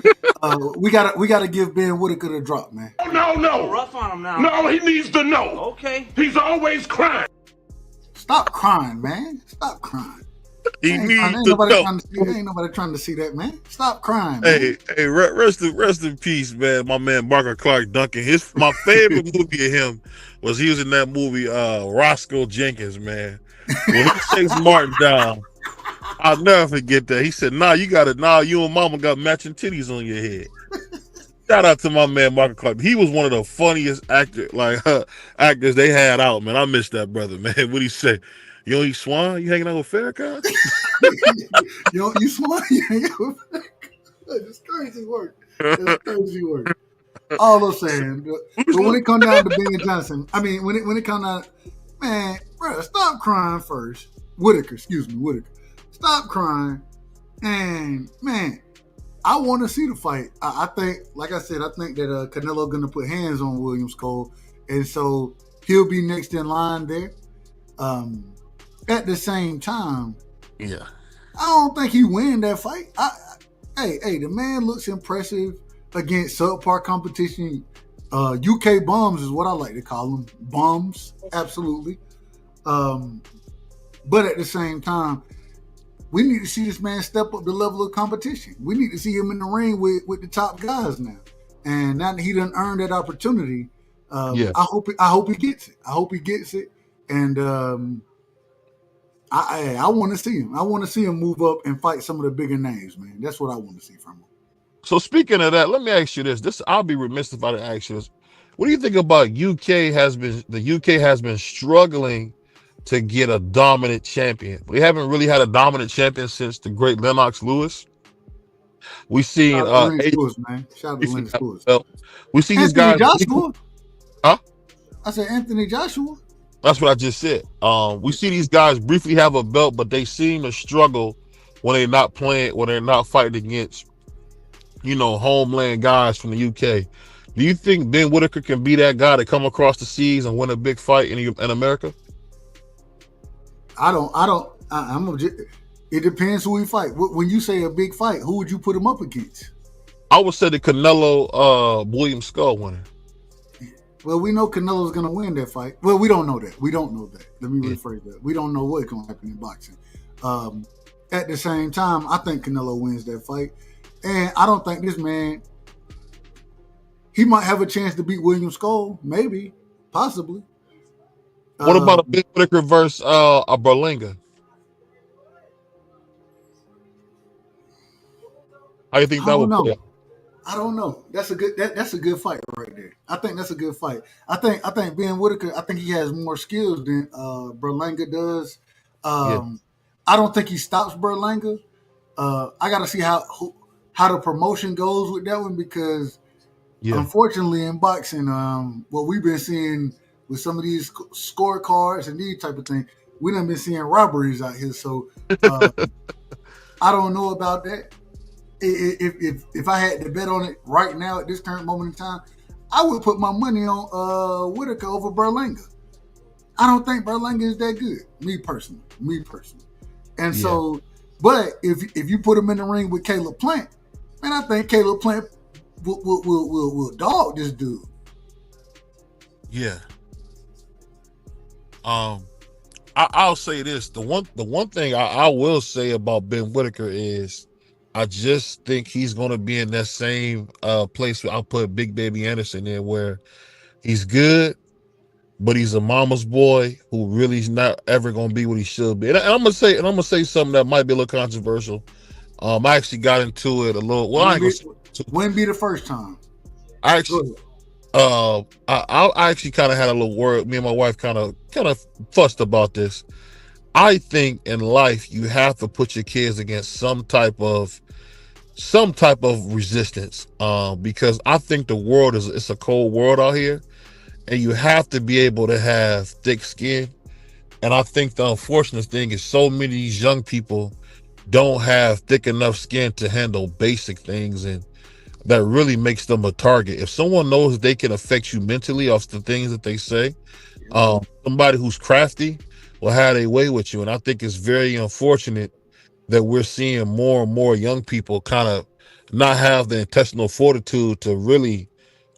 we gotta give Ben Whitaker the drop, man. No. Rough on him now. No, he needs to know. Okay. He's always crying. Stop crying, man. Stop crying. He needs Ain't to know. nobody trying to see that, man. Stop crying, man. Hey, rest in peace, man. My man Margaret Clark Duncan. My favorite movie of him was he was in that movie Roscoe Jenkins, man. When he takes Martin down, I'll never forget that. He said, you and mama got matching titties on your head. Shout out to my man Margaret Clark. He was one of the funniest actors they had out, man. I miss that brother, man. What'd he say? You don't eat swine? You hanging out with Farrakhan? You smart? You hang out with Farrakhan? That's crazy work. That's crazy work. All I'm saying, but when it comes down to Ben Johnson, I mean, when it comes down, man, bro, stop crying first. Whitaker. Stop crying, and man, I want to see the fight. I think, like I said, I think that Canelo gonna put hands on William Skull, and so he'll be next in line there. At the same time, yeah, I don't think he win that fight. Hey, the man looks impressive against subpar competition. UK bums is what I like to call them. Bums, absolutely. But at the same time, we need to see this man step up the level of competition. We need to see him in the ring with the top guys now. And now that he done earned that opportunity, I hope he gets it. I hope he gets it. And I want to see him. I want to see him move up and fight some of the bigger names, man. That's what I want to see from him. So speaking of that, let me ask you this. I'll be remiss if I didn't ask you this. What do you think about the UK has been struggling to get a dominant champion? We haven't really had a dominant champion since the great Lennox Lewis. We seen Shout out to Lennox Lewis. We see these guys. Joshua. Huh? I said Anthony Joshua. That's what I just said. We see these guys briefly have a belt, but they seem to struggle when they're not playing, when they're not fighting against, homeland guys from the UK. Do you think Ben Whitaker can be that guy to come across the seas and win a big fight in America? It depends who he fight. When you say a big fight, who would you put him up against? I would say the Canelo William Skull winner. Well, we know Canelo's going to win that fight. Well, we don't know that. Let me rephrase that. We don't know what's going to happen in boxing. At the same time, I think Canelo wins that fight. And I don't think this man, he might have a chance to beat William Skull. Maybe. Possibly. What about a Ben Whitaker versus a Berlanga? How do you think that would play? I don't know. That's a good fight right there. I think that's a good fight. I think Ben Whitaker, I think he has more skills than Berlanga does. I don't think he stops Berlanga. I got to see how the promotion goes with that one because unfortunately in boxing, what we've been seeing with some of these scorecards and these type of things, we done been seeing robberies out here. So I don't know about that. if I had to bet on it right now at this current moment in time, I would put my money on Whitaker over Berlanga. I don't think Berlanga is that good, me personally. And so, but if you put him in the ring with Caleb Plant, man, I think Caleb Plant will dog this dude. Yeah. I'll say this: the one thing I will say about Ben Whitaker is, I just think he's going to be in that same place where I'll put Big Baby Anderson in, where he's good, but he's a mama's boy who really is not ever going to be what he should be. And I'm gonna say something that might be a little controversial. I actually got into it a little. Well, wouldn't be the first time. I actually, I actually kind of had a little word. Me and my wife kind of fussed about this. I think in life you have to put your kids against some type of resistance, because I think the world it's a cold world out here, and you have to be able to have thick skin. And I think the unfortunate thing is so many of these young people don't have thick enough skin to handle basic things, and that really makes them a target. If someone knows they can affect you mentally off the things that they say, somebody who's crafty will have their way with you. And I think it's very unfortunate that we're seeing more and more young people kind of not have the intestinal fortitude to really,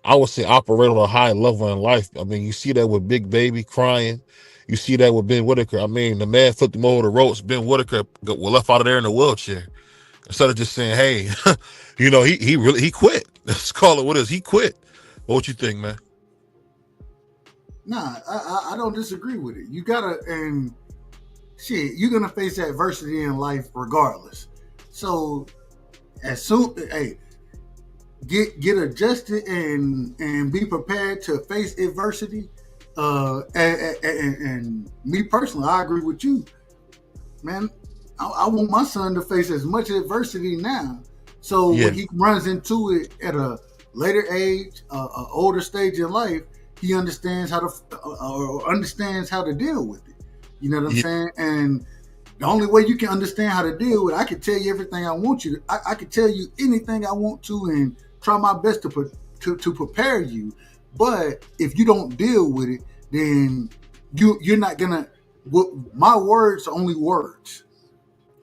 I would say, operate on a high level in life. I mean, you see that with Big Baby crying. You see that with Ben Whitaker. I mean, the man flipped him over the ropes. Ben Whitaker was left out of there in a wheelchair. Instead of just saying, hey, he quit. Let's call it what it is. He quit. What you think, man? Nah, I don't disagree with it. You gotta, and shit, you're gonna face adversity in life regardless. So get adjusted and be prepared to face adversity. And me personally, I agree with you, man. I want my son to face as much adversity now, so when he runs into it at a later age, older stage in life, he understands how to deal with it. You know what I'm saying? And the only way you can understand how to deal with it, I can tell you everything I want you to. I can tell you anything I want to, and try my best to prepare you. But if you don't deal with it, then you're not gonna. My words are only words.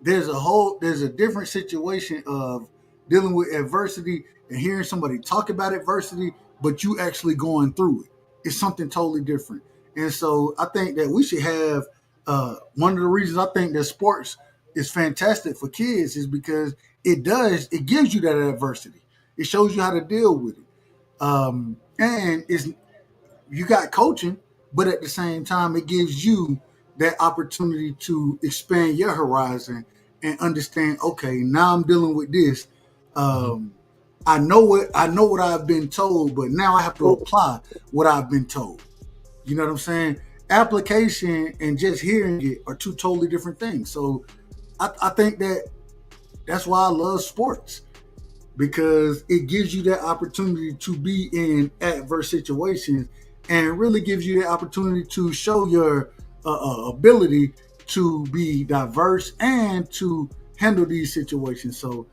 There's a different situation of dealing with adversity and hearing somebody talk about adversity, but you actually going through it. It's something totally different. And so I think that we should have, one of the reasons I think that sports is fantastic for kids is because it gives you that adversity. It shows you how to deal with it. And you got coaching, but at the same time, it gives you that opportunity to expand your horizon and understand, okay, now I'm dealing with this. I know what I've been told, but now I have to apply what I've been told. You know what I'm saying? Application and just hearing it are two totally different things. So I think that's why I love sports, because it gives you that opportunity to be in adverse situations and really gives you the opportunity to show your ability to be diverse and to handle these situations. So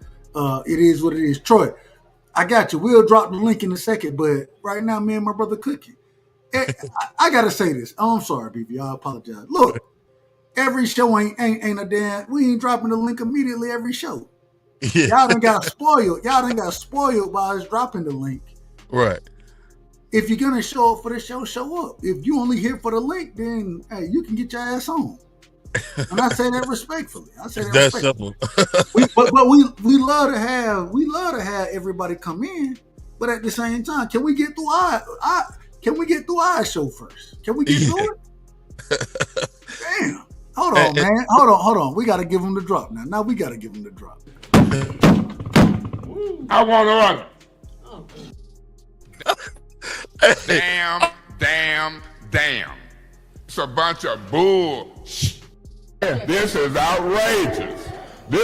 it is what it is. Troy, I got you. We'll drop the link in a second, but right now, me and my brother Cookie, I gotta say this. Oh, I'm sorry, BB. I apologize. Look, every show ain't a damn. We ain't dropping the link immediately every show. Yeah. Y'all done got spoiled. Y'all done got spoiled by us dropping the link. Right. If you're gonna show up for the show, show up. If you only here for the link, then hey, you can get your ass on. And I say that respectfully. That's simple. but we love to have everybody come in. But at the same time, can we get through our show first? Can we get through it? Damn. Hold on, man. Hold on. We got to give them the drop now. Now we got to give them the drop. I want to run. Damn. It's a bunch of bull. This is outrageous. The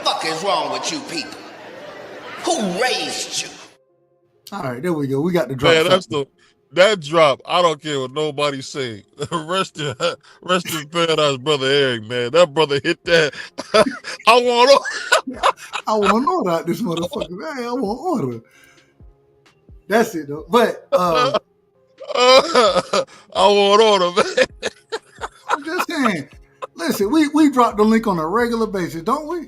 fuck is wrong with you people? Who raised you? All right, there we go. We got the drop. Man, That drop, I don't care what nobody say. Rest in paradise, brother Eric, man. That brother hit that. I want I want order out this motherfucker. Man, I want order. That's it though. But I want order, man. I'm just saying. Listen, we drop the link on a regular basis, don't we?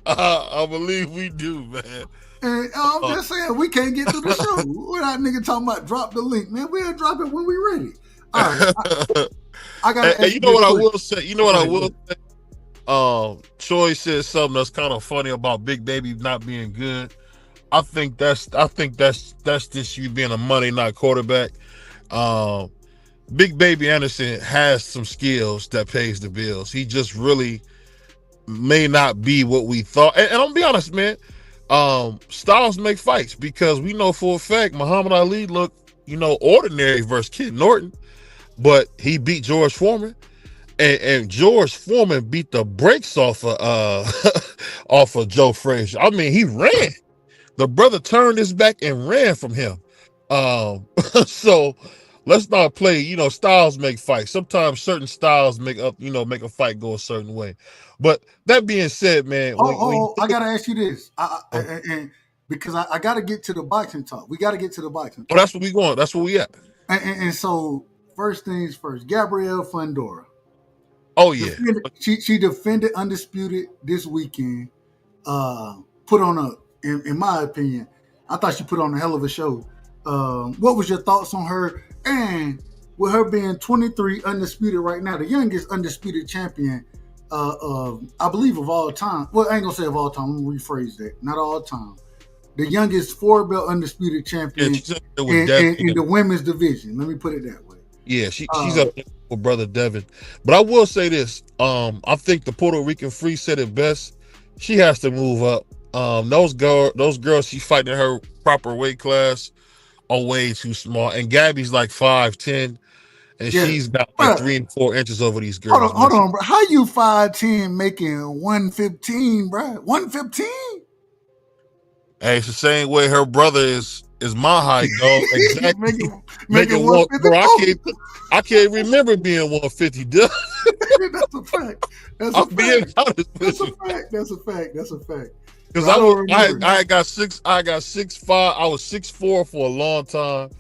I believe we do, man. And I'm just saying, we can't get through the show without nigga talking about drop the link, man. We'll drop it when we ready. All right. I got. Hey, you know what I will say? You know what I will say? Troy said something that's kind of funny about Big Baby not being good. I think that's just you being a Monday night quarterback. Big Baby Anderson has some skills that pays the bills. He just really may not be what we thought. And I'll be honest, man. Styles make fights because we know for a fact Muhammad Ali looked, ordinary versus Kid Norton, but he beat George Foreman, and George Foreman beat the brakes off of off of Joe Frazier. I mean, he ran. The brother turned his back and ran from him. So let's not play. Styles make fights. Sometimes certain styles make a fight go a certain way. But that being said, man, I gotta ask you this, and because I gotta get to the boxing talk. We gotta get to the boxing talk. Oh, that's where we going. That's where we at. And so, first things first, Gabrielle Fundora. Oh yeah, she defended Undisputed this weekend. Put on in my opinion, I thought she put on a hell of a show. What was your thoughts on her? And with her being 23, undisputed right now, the youngest undisputed champion. I believe of all time. Well, I ain't gonna say of all time. I'm gonna rephrase that. Not all time. The youngest 4-belt undisputed champion in the women's division. Let me put it that way. Yeah, she's up with brother Devin. But I will say this. I think the Puerto Rican Free said it best. She has to move up. Those girls she fighting in her proper weight class are way too small. And Gabby's like 5'10". And she's got like 3 and 4 inches over these girls. Hold on, bro. How you 5'10" making 115, bro? 115? Hey, it's the same way her brother is my height, dog. Exactly. making 154. I can't remember being 150, dude. That's a fact. That's a fact. Because I got 6'5". I was 6'4" for a long time.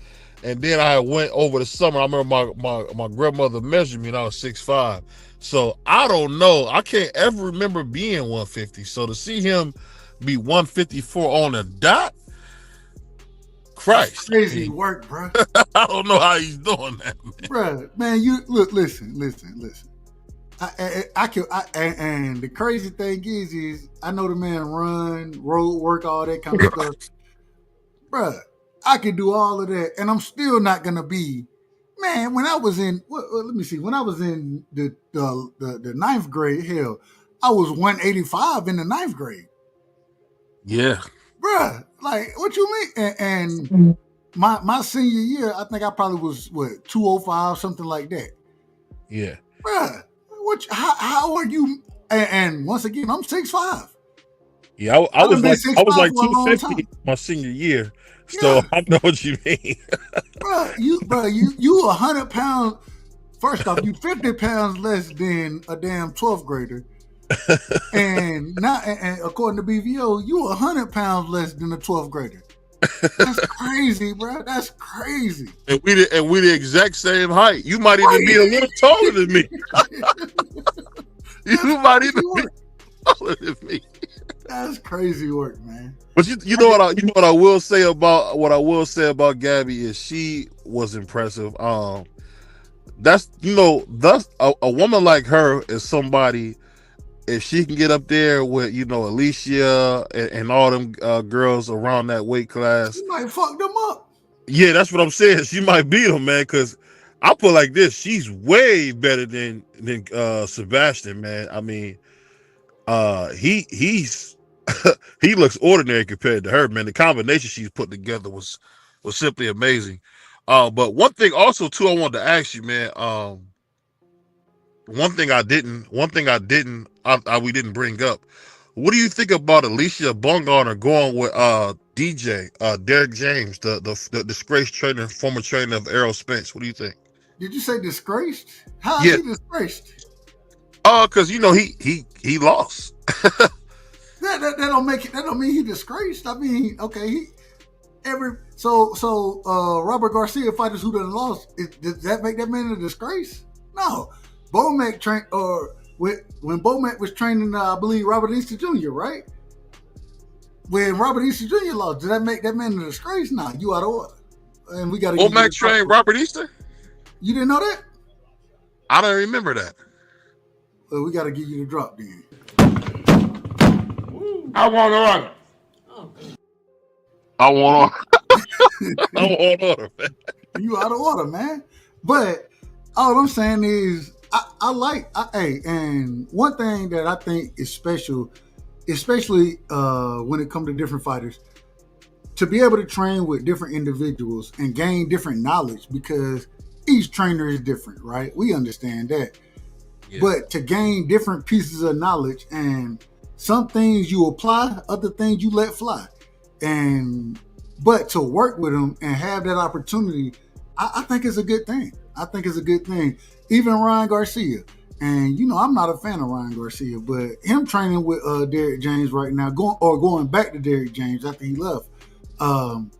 And then I went over the summer. I remember my grandmother measured me and I was 6'5". So I don't know. I can't ever remember being 150. So to see him be 154 on the dot, Christ. That's crazy work, bro. I don't know how he's doing that, man. Bro, man, you look, listen. And the crazy thing is I know the man run, road work, all that kind of stuff. Bro, I could do all of that, and I'm still not gonna be, man. When I was in, let me see. When I was in the 9th grade, hell, I was 185 in the 9th grade. Yeah, bruh. Like, what you mean? And my senior year, I think I probably was 205, something like that. Yeah, bruh. How are you? And once again, I'm 6'5". Yeah, I was like 250 my senior year. So I know what you mean. you 100 pounds. First off, you 50 pounds less than a damn 12th grader. and according to BVO, you 100 pounds less than a 12th grader. That's crazy, bro. That's crazy. And we the exact same height. You might even be a little taller than me. You might even be taller than me. That's crazy work, man. But you know what I will say about Gabby is she was impressive. That's a woman like her is somebody, if she can get up there with Alicia and all them girls around that weight class, she might fuck them up. Yeah, that's what I'm saying. She might beat them, man. Because I put like this: she's way better than Sebastian, man. I mean, he's he looks ordinary compared to her, man. The combination she's put together was simply amazing. But one thing also too, I wanted to ask you, man. One thing we didn't bring up. What do you think about Alicia Baumgartner going with DJ, Derek James, the disgraced trainer, former trainer of Errol Spence. What do you think? Did you say disgraced? How Yeah. is he disgraced? Because you know he lost. That don't make it. That don't mean he disgraced. I mean, okay, Robert Garcia fighters who done lost. Does that make that man a disgrace? No. Bomac trained, or when Bomac was training, I believe Robert Easter Jr. Right? When Robert Easter Jr. lost, did that make that man a disgrace? Nah, you out of order. And we got to. Bomac trained Robert Easter. You didn't know that? I don't remember that. Well, we got to give you the drop then. I want order. I want order, man. You out of order, man. But all I'm saying is, and one thing that I think is special, especially when it comes to different fighters, to be able to train with different individuals and gain different knowledge, because each trainer is different, right? We understand that. Yeah. But to gain different pieces of knowledge, and some things you apply, other things you let fly. But to work with them and have that opportunity, I think it's a good thing. I think it's a good thing. Even Ryan Garcia. And, you know, I'm not a fan of Ryan Garcia, but him training with Derek James right now, going back to Derek James after he left, Ryan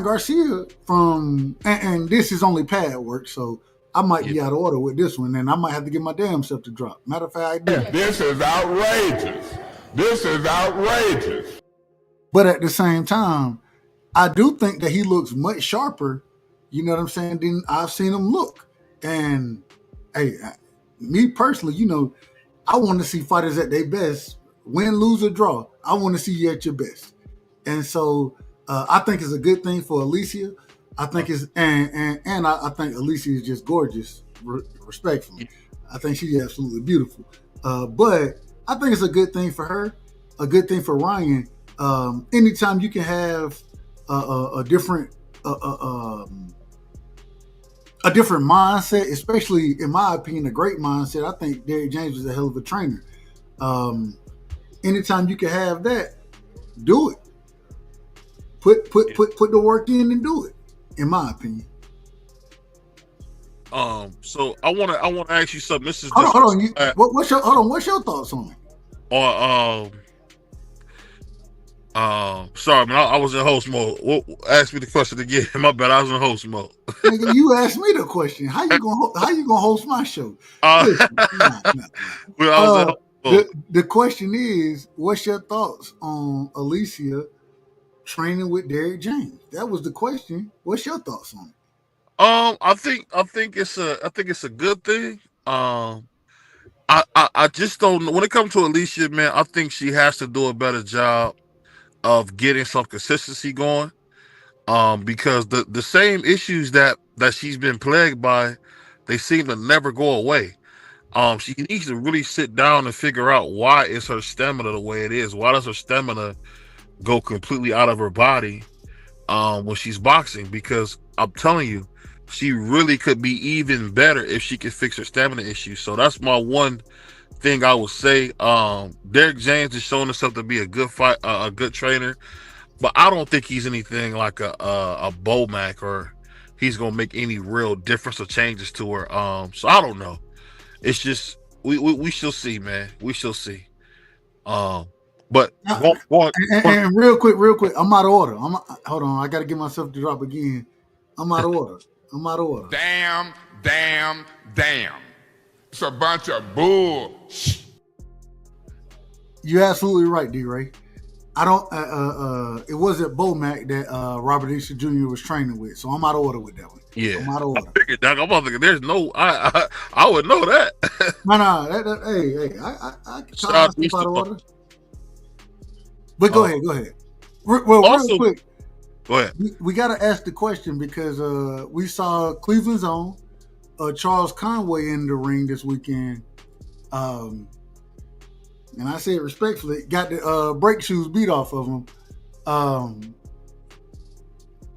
Garcia and this is only pad work, so I might be out of order with this one, and I might have to get my damn self to drop. Matter of fact, I did. This is outrageous. This is outrageous. But at the same time, I do think that he looks much sharper, you know what I'm saying, than I've seen him look. And, hey, me personally, you know, I want to see fighters at their best, win, lose, or draw. I want to see you at your best. And so I think it's a good thing for Alicia. I think it's and I think Alicia is just gorgeous, respectfully. I think she's absolutely beautiful. But I think it's a good thing for her, a good thing for Ryan. Anytime you can have a different mindset, especially in my opinion, a great mindset. I think Derek James is a hell of a trainer. Anytime you can have that, do it. Put the work in and do it. In my opinion. So I want to ask you something. This is hold on. What's your thoughts on it? Sorry, man. I was in host mode. Ask me the question again. My bad. I was in host mode. Nigga, you asked me the question. How you gonna host my show? The question is, what's your thoughts on Alicia training with Derek James? That was the question. What's your thoughts on it? I think it's a good thing. I just don't know. When it comes to Alicia, man, I think she has to do a better job of getting some consistency going. Because the same issues that she's been plagued by, they seem to never go away. She needs to really sit down and figure out why is her stamina the way it is. Why does her stamina go completely out of her body when she's boxing? Because I'm telling you, she really could be even better if she could fix her stamina issues. So that's my one thing I would say. Derek James has shown himself to be a good a good trainer, but I don't think he's anything like a Bomac, or he's gonna make any real difference or changes to her. So I don't know. It's just we shall see, man. We shall see. But and real quick, I'm out of order. Hold on, I got to get myself to drop again. I'm out of order. Damn. It's a bunch of bull. You're absolutely right, D-Ray. I don't. It wasn't Bomac that Robert Easter Jr. was training with, so I'm out of order with that one. Yeah, I'm out of order. I figured, Doc, I'm thinking there's no. I would know that. No. I can try to out of order. But go ahead. Also, real quick. Go ahead. We got to ask the question because we saw Cleveland's own Charles Conway in the ring this weekend. And I say it respectfully, got the brake shoes beat off of him.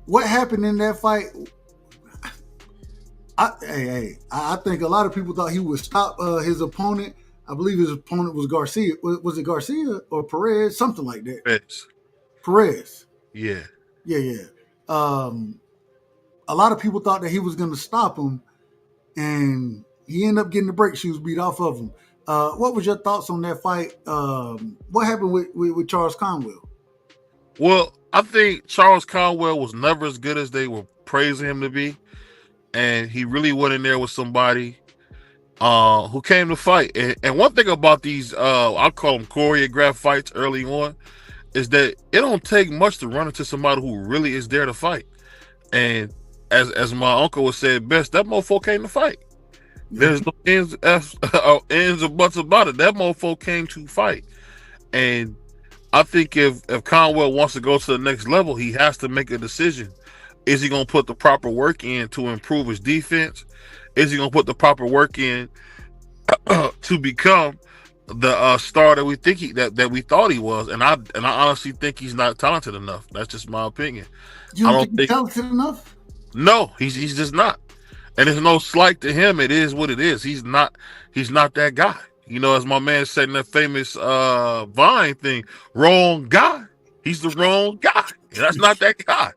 What happened in that fight? I think a lot of people thought he would stop his opponent. I believe his opponent was Garcia. Was it Garcia or Perez? Something like that. Perez. Yeah. Yeah. A lot of people thought that he was going to stop him, and he ended up getting the brake shoes beat off of him. What was your thoughts on that fight? What happened with Charles Conwell? Well, I think Charles Conwell was never as good as they were praising him to be, and he really went in there with somebody who came to fight. And one thing about these, I call them choreographed fights early on, is that it don't take much to run into somebody who really is there to fight. And as my uncle would say best, that mofo came to fight. There's no ends or buts about it. That mofo came to fight. And I think if Conwell wants to go to the next level, he has to make a decision. Is he going to put the proper work in to improve his defense? Is he going to put the proper work in to become the star that we think that we thought he was? And I honestly think he's not talented enough. That's just my opinion. You don't think he's talented enough? No, he's just not. And there's no slight to him. It is what it is. He's not that guy. You know, as my man said in that famous Vine thing, wrong guy. He's the wrong guy. That's not that guy.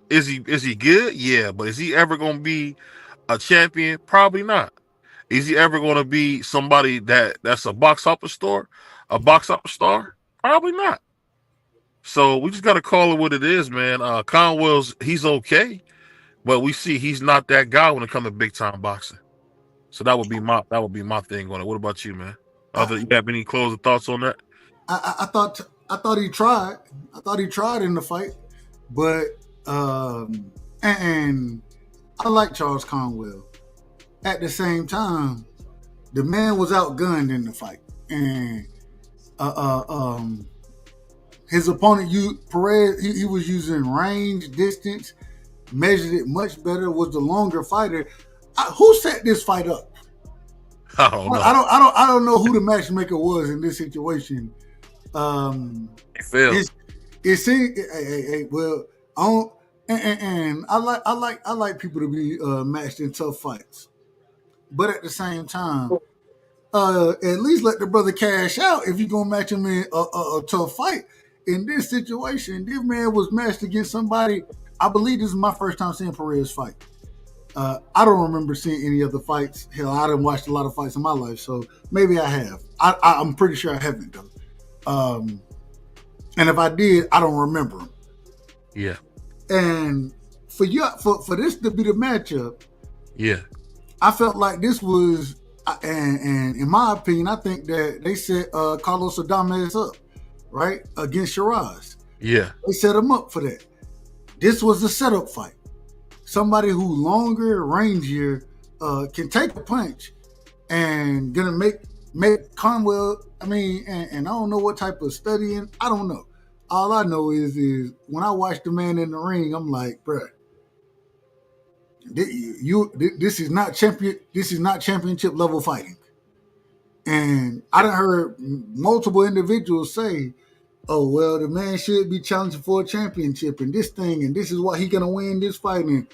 Is he good? Yeah, but is he ever gonna be a champion? Probably not. Is he ever gonna be somebody that's a box office star? Probably not. So we just gotta call it what it is, man. Conwell's he's okay, but we see he's not that guy when it comes to big time boxing. So that would be my thing on it. What about you, man? You have any closing thoughts on that? I thought he tried. I thought he tried in the fight, but and I like Charles Conwell. At the same time, the man was outgunned in the fight, and his opponent, Perez, he was using range, distance, measured it much better. Was the longer fighter. Who set this fight up? I don't know. I don't know who the matchmaker was in this situation. It failed. It seemed. Well, I like people to be matched in tough fights, but at the same time, at least let the brother cash out if you're gonna match him in a tough fight. In this situation, this man was matched against somebody. I believe this is my first time seeing Perez fight. I don't remember seeing any other fights. Hell, I didn't watch a lot of fights in my life, so maybe I have. I'm pretty sure I haven't though. And if I did, I don't remember them. Yeah. And for this to be the matchup, yeah, I felt like this was, and in my opinion, I think that they set Carlos Adames up, right, against Shiraz. Yeah. They set him up for that. This was the setup fight. Somebody who longer, rangier, can take a punch and gonna make Conwell. I mean, and I don't know what type of studying. I don't know. All I know is when I watch the man in the ring, I'm like, bruh, this is not championship level fighting. And I done heard multiple individuals say, oh, well, the man should be challenging for a championship and this thing, and this is why he's gonna win this fight. And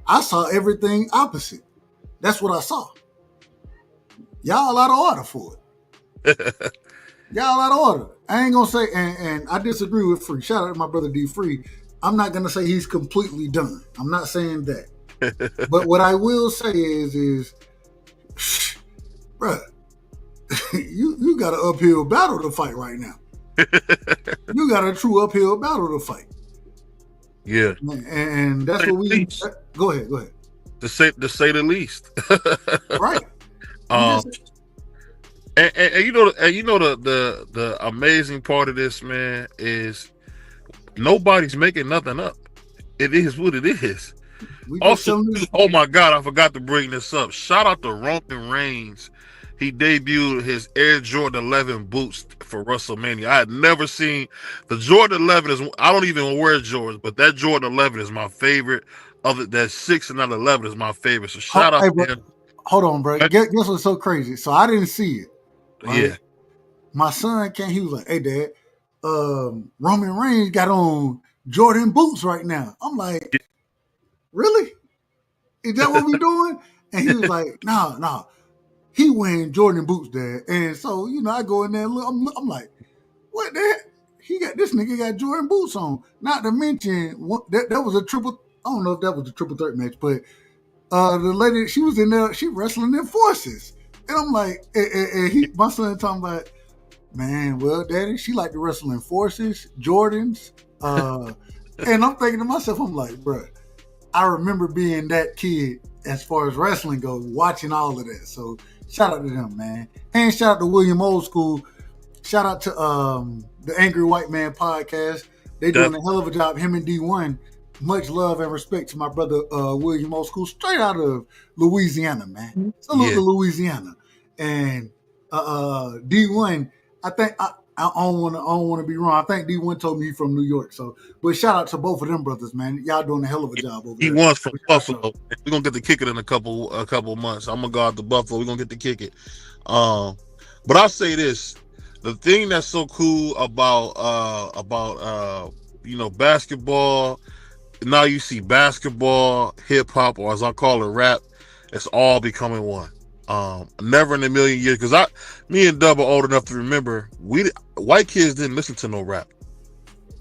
I saw everything opposite. That's what I saw. Y'all out of order for it. Y'all out of order. I ain't gonna say, and I disagree with Free. Shout out to my brother D Free. I'm not gonna say he's completely done. I'm not saying that. But what I will say is, bruh, you got an uphill battle to fight right now. You got a true uphill battle to fight. Yeah. And that's what we go ahead. To say the least. Right. And you know the amazing part of this, man, is nobody's making nothing up. It is what it is. Also, oh my God, I forgot to bring this up. Shout out to Roman Reigns. He debuted his Air Jordan 11 boots for WrestleMania. I had never seen the Jordan 11. I don't even wear Jordans, but that Jordan 11 is my favorite. That 6 and that 11 is my favorite. So shout out to him. Hold on, bro. Guess what's so crazy? So I didn't see it. Right? Yeah. My son came. He was like, "Hey, Dad, Roman Reigns got on Jordan boots right now." I'm like, "Really? Is that what we doing?" And he was like, "No. He wearing Jordan boots, Dad." And so, I go in there and look. I'm like, "What the heck?" this nigga got Jordan boots on. Not to mention that was a triple. I don't know if that was a triple threat match, but the lady, she was in there, she wrestling in forces. And I'm like, my son talking about, man, well, daddy, she like to wrestle in forces, Jordans. And I'm thinking to myself, I'm like, bro, I remember being that kid as far as wrestling goes, watching all of that. So shout out to them, man. And shout out to William Old School. Shout out to the Angry White Man podcast. They doing a hell of a job. Him and D1. Much love and respect to my brother William Old School, straight out of Louisiana, man. Salute to Louisiana. And D1, I think I don't want to be wrong. I think D1 told me he's from New York. So, but shout out to both of them brothers, man. Y'all doing a hell of a job over there. D1's from Buffalo. We're gonna get to kick it in a couple months. I'm gonna go out to Buffalo. We're gonna get to kick it. But I'll say this: the thing that's so cool about basketball. Now you see basketball, hip hop, or as I call it, rap. It's all becoming one. Never in a million years, because me and Dub are old enough to remember white kids didn't listen to no rap.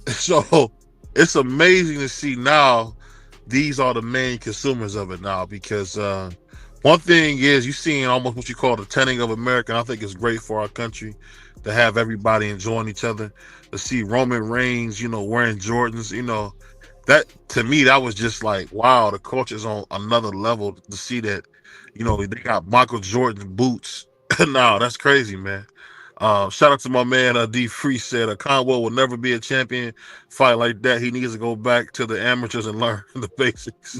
So it's amazing to see now these are the main consumers of it now, because one thing is you seeing almost what you call the tanning of America, and I think it's great for our country to have everybody enjoying each other, to see Roman Reigns, wearing Jordans, that to me, that was just like, wow, the culture's on another level to see that, they got Michael Jordan boots. No, that's crazy, man. Shout out to my man, D Free said, Conwell will never be a champion fight like that. He needs to go back to the amateurs and learn the basics.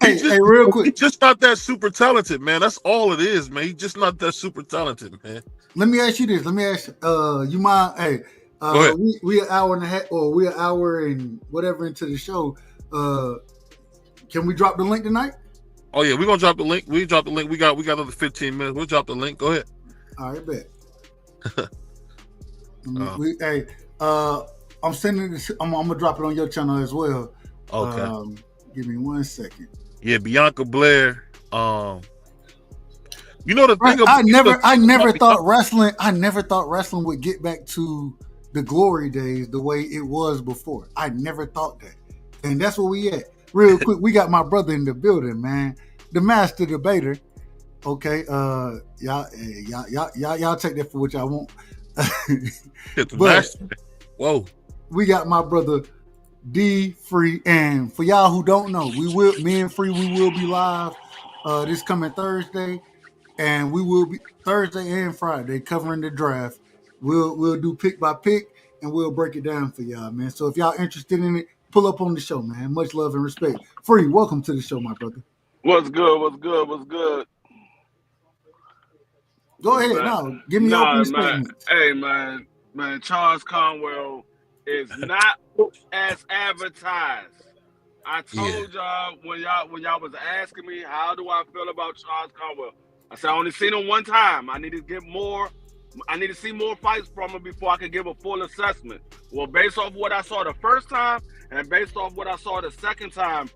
Hey, real quick. He's just not that super talented, man. That's all it is, man. He's just not that super talented, man. Let me ask you this. You mind? Hey, we an hour and a half, or we an hour and whatever into the show. Can we drop the link tonight? Oh yeah, we're gonna drop the link. We drop the link. We got another 15 minutes. We'll drop the link. Go ahead. All right, bet. I'm sending this. I'm gonna drop it on your channel as well. Okay. Give me 1 second. Yeah, Bianca Blair. The thing. I never thought wrestling would get back to the glory days the way it was before. I never thought that, and that's where we at. Real quick, we got my brother in the building, man. The master debater. Okay, y'all take that for what y'all want. Whoa. We got my brother D Free, and for y'all who don't know, me and Free, we will be live this coming Thursday, and we will be Thursday and Friday covering the draft. We'll do pick by pick, and we'll break it down for y'all, man. So if y'all interested in it, pull up on the show, man. Much love and respect. Free, welcome to the show, my brother. What's good? Go ahead now. Give me your statements. Hey, man, Charles Conwell is not as advertised. I told y'all when y'all was asking me how do I feel about Charles Conwell, I said I only seen him one time. I need to see more fights from him before I can give a full assessment. Well, based off what I saw the first time and based off what I saw the second time,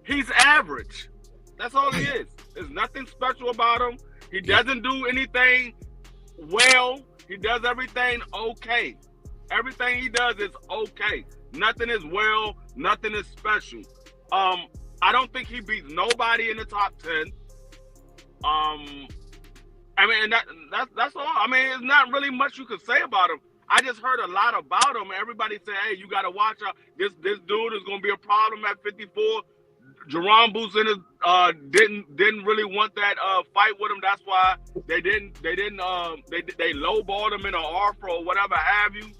he's average. That's all he is. There's nothing special about him. He doesn't do anything well. He does everything okay. Everything he does is okay. Nothing is well. Nothing is special. I don't think he beats nobody in the top 10. That's all. I mean, it's not really much you could say about him. I just heard a lot about him. Everybody said, "Hey, you got to watch out. This dude is going to be a problem at 54." Jerome Booson didn't really want that fight with him. That's why they lowballed him in an offer or whatever have you.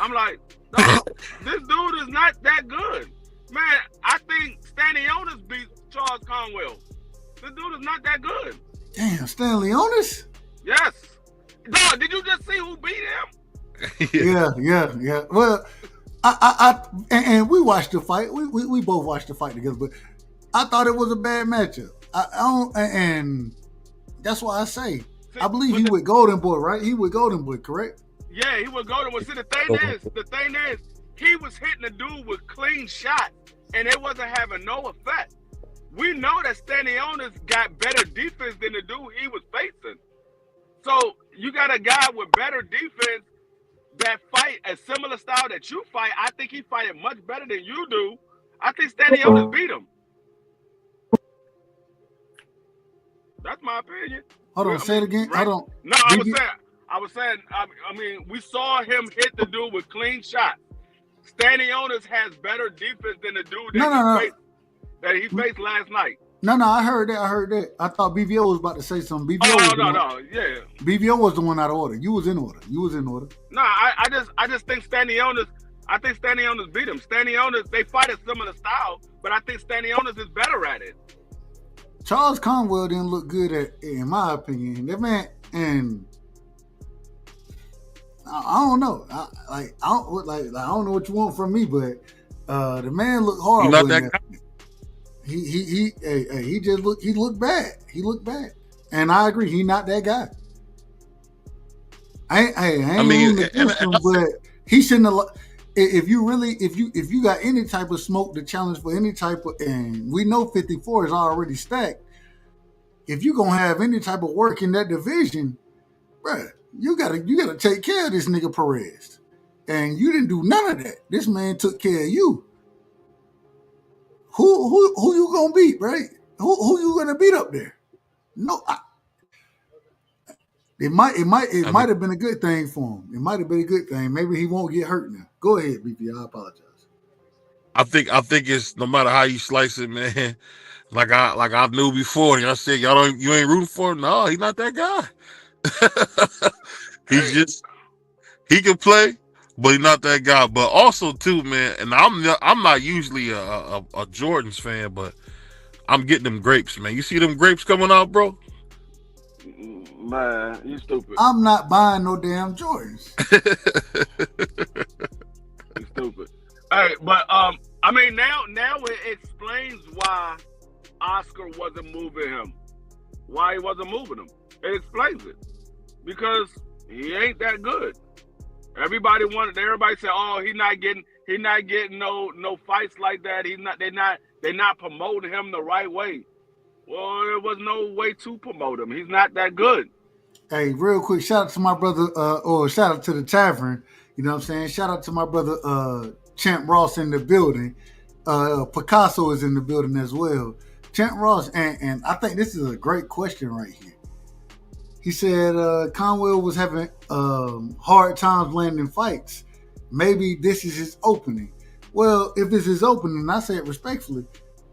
I'm like, no, this dude is not that good, man. I think Stanionis beats Charles Conwell. This dude is not that good. Damn, Stanionis? Yes. Dog, did you just see who beat him? Yeah. Well, I we watched the fight. We both watched the fight together, but I thought it was a bad matchup. And that's why I say I believe he with Golden Boy, right? He with Golden Boy, correct? Yeah, he with Golden Boy. See, the thing is, he was hitting the dude with clean shots, and it wasn't having no effect. We know that Stanionis got better defense than the dude he was facing. So you got a guy with better defense that fight a similar style that you fight, I think he fight it much better than you do. I think Stanionis beat him. That's my opinion. Hold on, say it again. Right? Hold on. No, I was saying. I mean, we saw him hit the dude with clean shots. Stanionis has better defense than the dude that he faced last night. No, I heard that. I thought BVO was about to say something. Yeah. BVO was the one out of order. You was in order. No, I just think Stanionis. I think Stanionis beat him. Stanionis, they fight a similar style, but I think Stanionis is better at it. Charles Conwell didn't look good in my opinion. That man, and I don't know. I don't know what you want from me, but the man looked horrible. Not that guy. He just looked bad. He looked bad, and I agree. He not that guy. I mean, but he shouldn't have. If you got any type of smoke to challenge for any type of, and we know 54 is already stacked. If you gonna have any type of work in that division, bruh, you gotta take care of this nigga Perez, and you didn't do none of that. This man took care of you. Who you gonna beat, right? Who you gonna beat up there? No, it might have been a good thing for him. It might have been a good thing. Maybe he won't get hurt now. Go ahead, BP. I apologize. I think it's no matter how you slice it, man. Like I knew before, and I said, you ain't rooting for him. No, he's not that guy. He can play, but he's not that guy. But also too, man. And I'm not usually a Jordans fan, but I'm getting them grapes, man. You see them grapes coming out, bro? Man, you stupid. I'm not buying no damn Jordans. You stupid. Hey, but I mean now it explains why Oscar wasn't moving him. Why he wasn't moving him. It explains it. Because he ain't that good. Everybody said, oh, he's not getting no fights like that. They're not promoting him the right way. Well, there was no way to promote him. He's not that good. Hey, real quick, shout out to my brother, or shout out to the tavern. You know what I'm saying? Shout out to my brother, Champ Ross in the building. Picasso is in the building as well. Champ Ross, and I think this is a great question right here. He said Conwell was having hard times landing fights. Maybe this is his opening. Well, if this is his opening, I say it respectfully.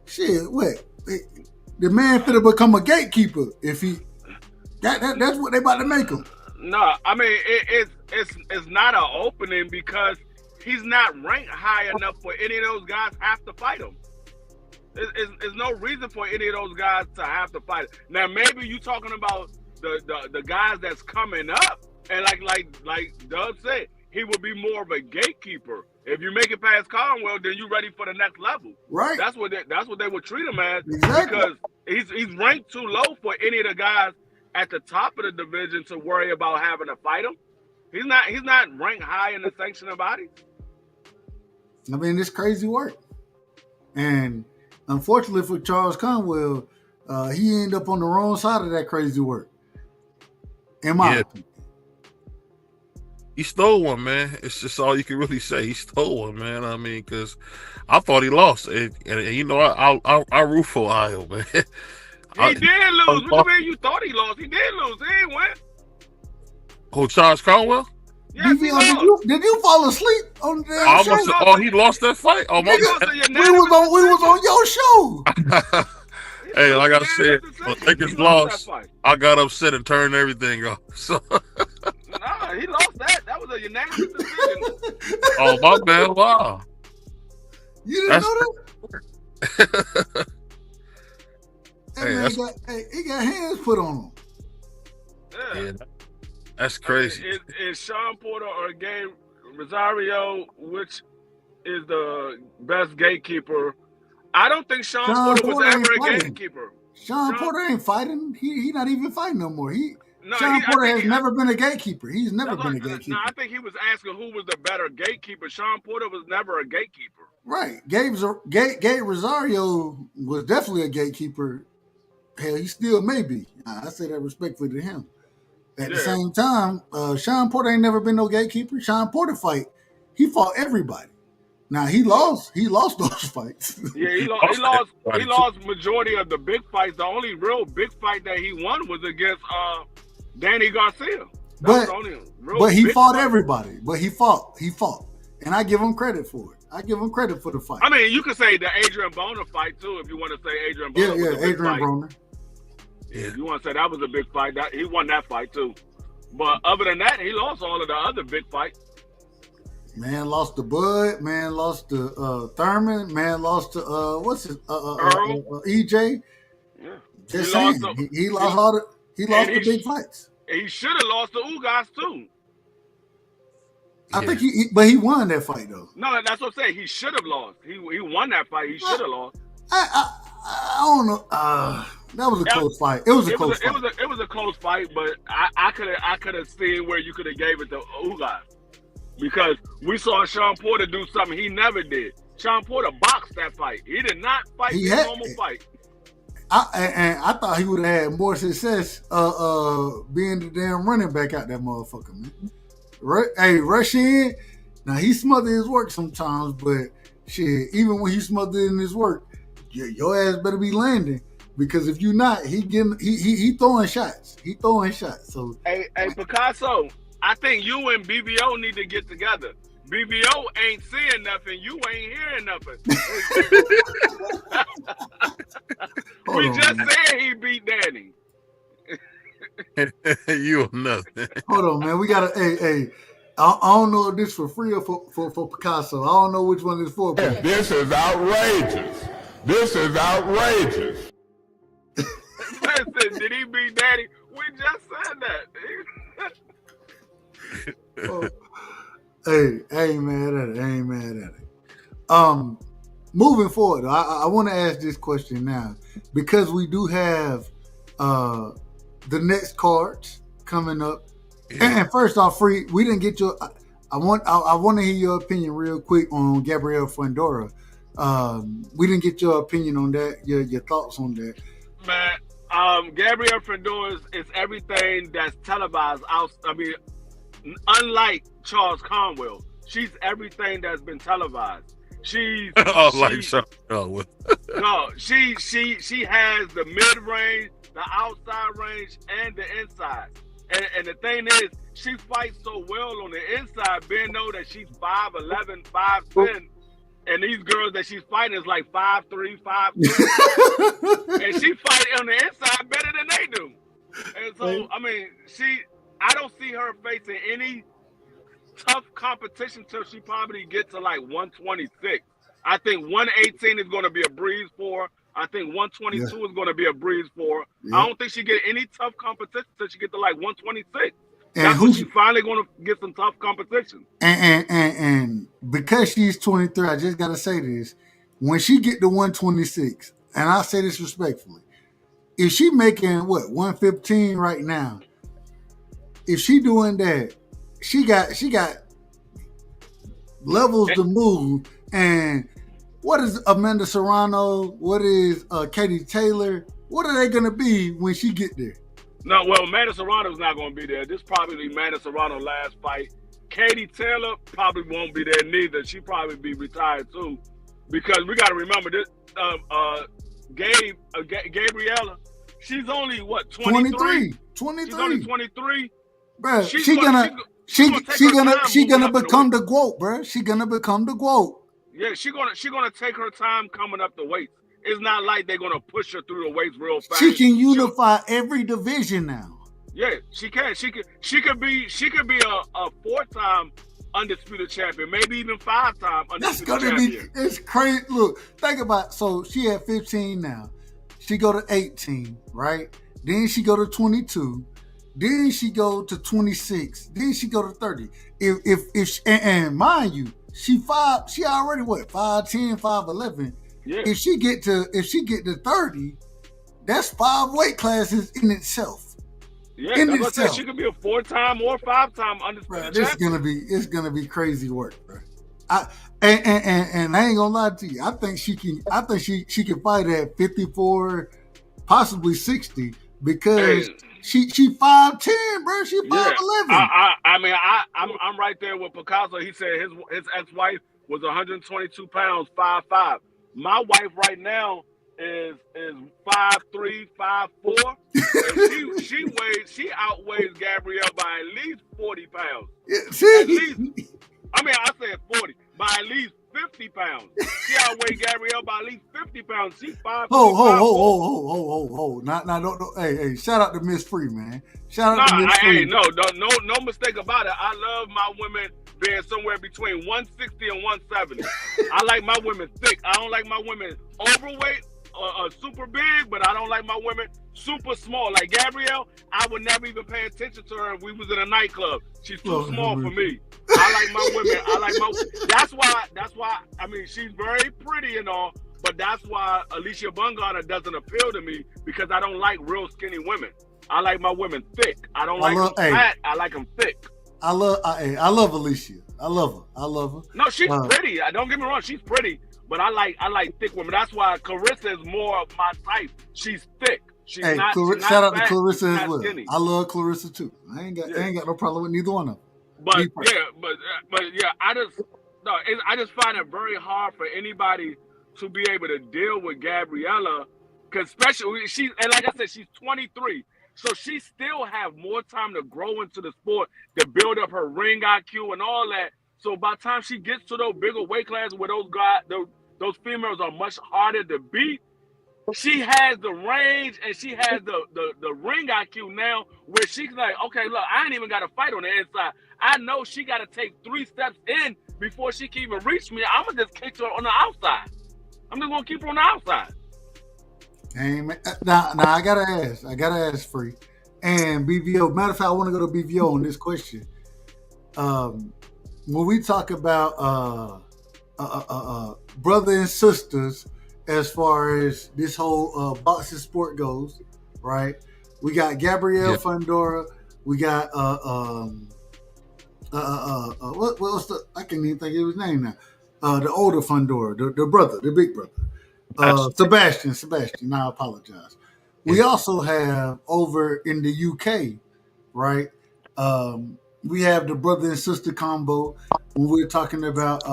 Shit, what? The man finna become a gatekeeper if he. That's what they about to make him. No, I mean it's not an opening because he's not ranked high enough for any of those guys have to fight him. There's no reason for any of those guys to have to fight him. Now maybe you talking about the guys that's coming up, and like Doug said, he would be more of a gatekeeper. If you make it past Conwell, then you're ready for the next level. Right. That's what they would treat him as. Exactly. Because he's ranked too low for any of the guys at the top of the division to worry about having to fight him. He's not ranked high in the sanctioned bodies. I mean, it's crazy work. And unfortunately for Charles Conwell, he ended up on the wrong side of that crazy work. In my opinion. He stole one, man. It's just all you can really say. He stole one, man. I mean, because I thought he lost. And you know, I root for Ohio, man. He did lose. What do you mean you thought he lost? He did lose. He ain't win. Oh, Charles Conwell? Yes, did you fall asleep on the show? He lost that fight? Oh, my God. We was on your show. Hey, like I said, when Lakers lost, I got upset and turned everything off. So. Nah, he lost that. That was a unanimous decision. Oh, my bad. Wow. You didn't know that? He got hands put on him. Yeah, that's crazy. Is Sean Porter or Gabe Rosario, which is the best gatekeeper? I don't think Sean Porter was ever a gatekeeper. Sean Porter ain't fighting. He not even fighting no more. Sean Porter has never been a gatekeeper. He's never been a gatekeeper. No, I think he was asking who was the better gatekeeper. Sean Porter was never a gatekeeper. Right. Gabe Rosario was definitely a gatekeeper. Hell, he still may be. I say that respectfully to him. At the same time, Sean Porter ain't never been no gatekeeper. Sean Porter fight, he fought everybody. Now he lost those fights. Yeah, he lost majority of the big fights. The only real big fight that he won was against Danny Garcia. But he fought everybody. But he fought, and I give him credit for it. I give him credit for the fight. I mean, you could say the Adrian Broner fight too, if you want to say Adrian Broner. Yeah, Adrian Broner. Yeah, if you want to say that was a big fight, he won that fight too. But other than that, he lost all of the other big fights. Man lost to Bud. Man lost to Thurman. Man lost to Earl. EJ. Yeah, just saying. He lost the big fights. He should have lost to Ugas too. I think he won that fight though. No, that's what I'm saying. He should have lost. He won that fight. He should have lost. I don't know. That was a close fight. It was a close fight. It was a close fight, but I could have seen where you could have gave it to Ugas, because we saw Sean Porter do something he never did. Sean Porter boxed that fight. He did not fight a normal fight. I thought he would have had more success being the damn running back out that motherfucker, man. Hey, rush in. Now he smothered his work sometimes, but shit, even when he smothered in his work, your ass better be landing, because if you not, he throwing shots. He throwing shots. So hey Picasso, I think you and BBO need to get together. BBO ain't seeing nothing. You ain't hearing nothing. We just said he beat Danny. You nothing. Hold on, man. We gotta. Hey. I don't know if this for free or for Picasso. I don't know which one is for. This is outrageous. This is outrageous. Listen, did he beat Danny? We just said that. I ain't mad at it. Moving forward, I want to ask this question now, because we do have the next cards coming up. Yeah. And first off, Free, we didn't get your. I want to hear your opinion real quick on Gabriel Fundora. We didn't get your opinion on that. Your thoughts on that, man. Gabriel Fundora is everything that's televised. Unlike Charles Conwell, she's everything that's been televised. She's Charles Conwell. No, she has the mid range, the outside range, and the inside. And the thing is, she fights so well on the inside, being though that she's 5'11", 5'10", and these girls that she's fighting is like 5'3", 5'2", and she fight on the inside better than they do. And so, I mean, I don't see her facing any tough competition till she probably gets to like 126. I think 118 is going to be a breeze for her. I think 122 is going to be a breeze for her. Yeah. I don't think she get any tough competition till she get to like 126. And that's when she's finally going to get some tough competition. And because she's 23, I just got to say this. When she get to 126, and I say this respectfully, if she making, 115 right now, if she doing that, she got levels to move. And what is Amanda Serrano? What is Katie Taylor? What are they going to be when she get there? No, well, Amanda Serrano's not going to be there. This probably Amanda Serrano's last fight. Katie Taylor probably won't be there neither. She probably be retired too, because we got to remember this. Gabriella, she's only what 23. She's only 23. Bro, she gonna become the GOAT, bro. She gonna become the GOAT. Yeah, she gonna take her time coming up the weights. It's not like they're gonna push her through the weights real fast. She can unify every division now. Yeah, she can. She could be a 4-time undisputed champion, maybe even 5-time undisputed champion. It's crazy. Look, think about it. So she at 15 now. She go to 18, right? Then she go to 22. Then she go to 26. Then she go to 30. If and mind you, she already 5'10", 5'11". Yeah. If she get to 30, that's 5 weight classes in itself. Yeah, she could be a 4-time or 5-time undisputed champion. It's gonna be crazy work, bro. And I ain't gonna lie to you. I think she can fight at 54, possibly 60, because She 5'10", bro. She 5'11". I'm right there with Picasso. He said his ex-wife was 122 pounds, 5'5". My wife right now is 5'3", 5'4". And she outweighs Gabrielle by at least 40 pounds. Yeah, at least, I said 40, by at least 50 pounds. She outweighs Gabrielle by at least 50 pounds. She's 5'3". Ho. No. Hey, shout out to Miss Free, man. Shout out to Miss Free. No mistake about it. I love my women being somewhere between 160 and 170. I like my women thick. I don't like my women overweight or super big, but I don't like my women super small. Like Gabrielle, I would never even pay attention to her if we was in a nightclub. She's too small for me. I like my women. That's why. She's very pretty and all, but that's why Alicia Bungana doesn't appeal to me, because I don't like real skinny women. I like my women thick. I don't like them fat. I like them thick. I love Alicia. I love her. No, she's pretty. Don't get me wrong. She's pretty, but I like thick women. That's why Clarissa is more of my type. She's thick. She's not. Shout out to Clarissa as well. Skinny. I love Clarissa too. I ain't got no problem with neither one of them. But I just find it very hard for anybody to be able to deal with Gabriella, because especially and like I said, she's 23, so she still have more time to grow into the sport, to build up her ring IQ and all that. So by the time she gets to those bigger weight classes where those females are much harder to beat, she has the range and she has the ring IQ now, where she's like, okay, look, I ain't even got to fight on the inside. I know she got to take 3 steps in before she can even reach me. I'm gonna just kick her on the outside. I'm just gonna keep her on the outside. Hey, man. Now I gotta ask Free and BVO. Matter of fact, I want to go to BVO on this question. When we talk about brother and sisters, as far as this whole boxing sport goes, right? We got Gabrielle Fundora. We got what's the? I can't even think of his name now. The older Fundora, the brother, the big brother, Sebastian. I apologize. We also have over in the UK, right? We have the brother and sister combo. When we're talking about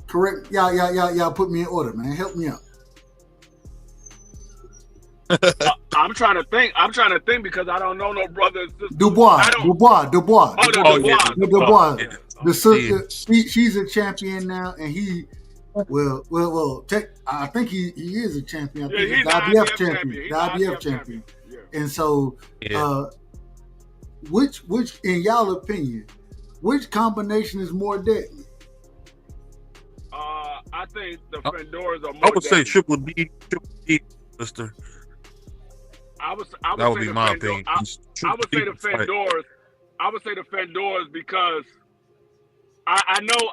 correct, y'all put me in order, man. Help me out. I'm trying to think because I don't know no brother and sister. Dubois. Yeah. The sister, she's a champion now, and he, I think he is a champion. I think he's the IBF champion. Yeah. And so, which in y'all opinion, which combination is more deadly? I think the Fandoras are more. I would say Triple D, sister. I would that would be my opinion. I would say the Fandoras. I would say the Fandoras because I know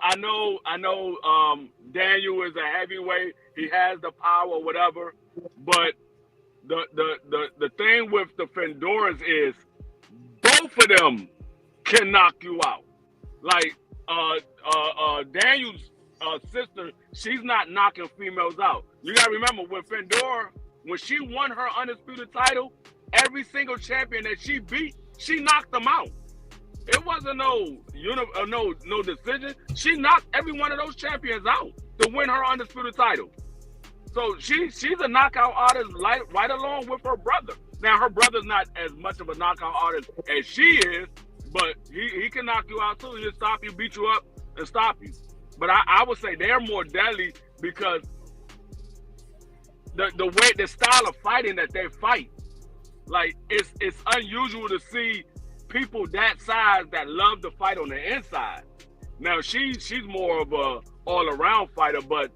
Daniel is a heavyweight. He has the power, whatever. But the thing with the Fandoras is both of them can knock you out. Like Daniel's sister, she's not knocking females out. You gotta remember when she won her undisputed title, every single champion that she beat, she knocked them out. It wasn't no decision. She knocked every one of those champions out to win her undisputed title. So she's a knockout artist right along with her brother. Now her brother's not as much of a knockout artist as she is, but he can knock you out too. He'll stop you, beat you up, and stop you. But I would say they're more deadly because the style of fighting that they fight, like it's unusual to see people that size that love to fight on the inside. Now she's more of a all around fighter, but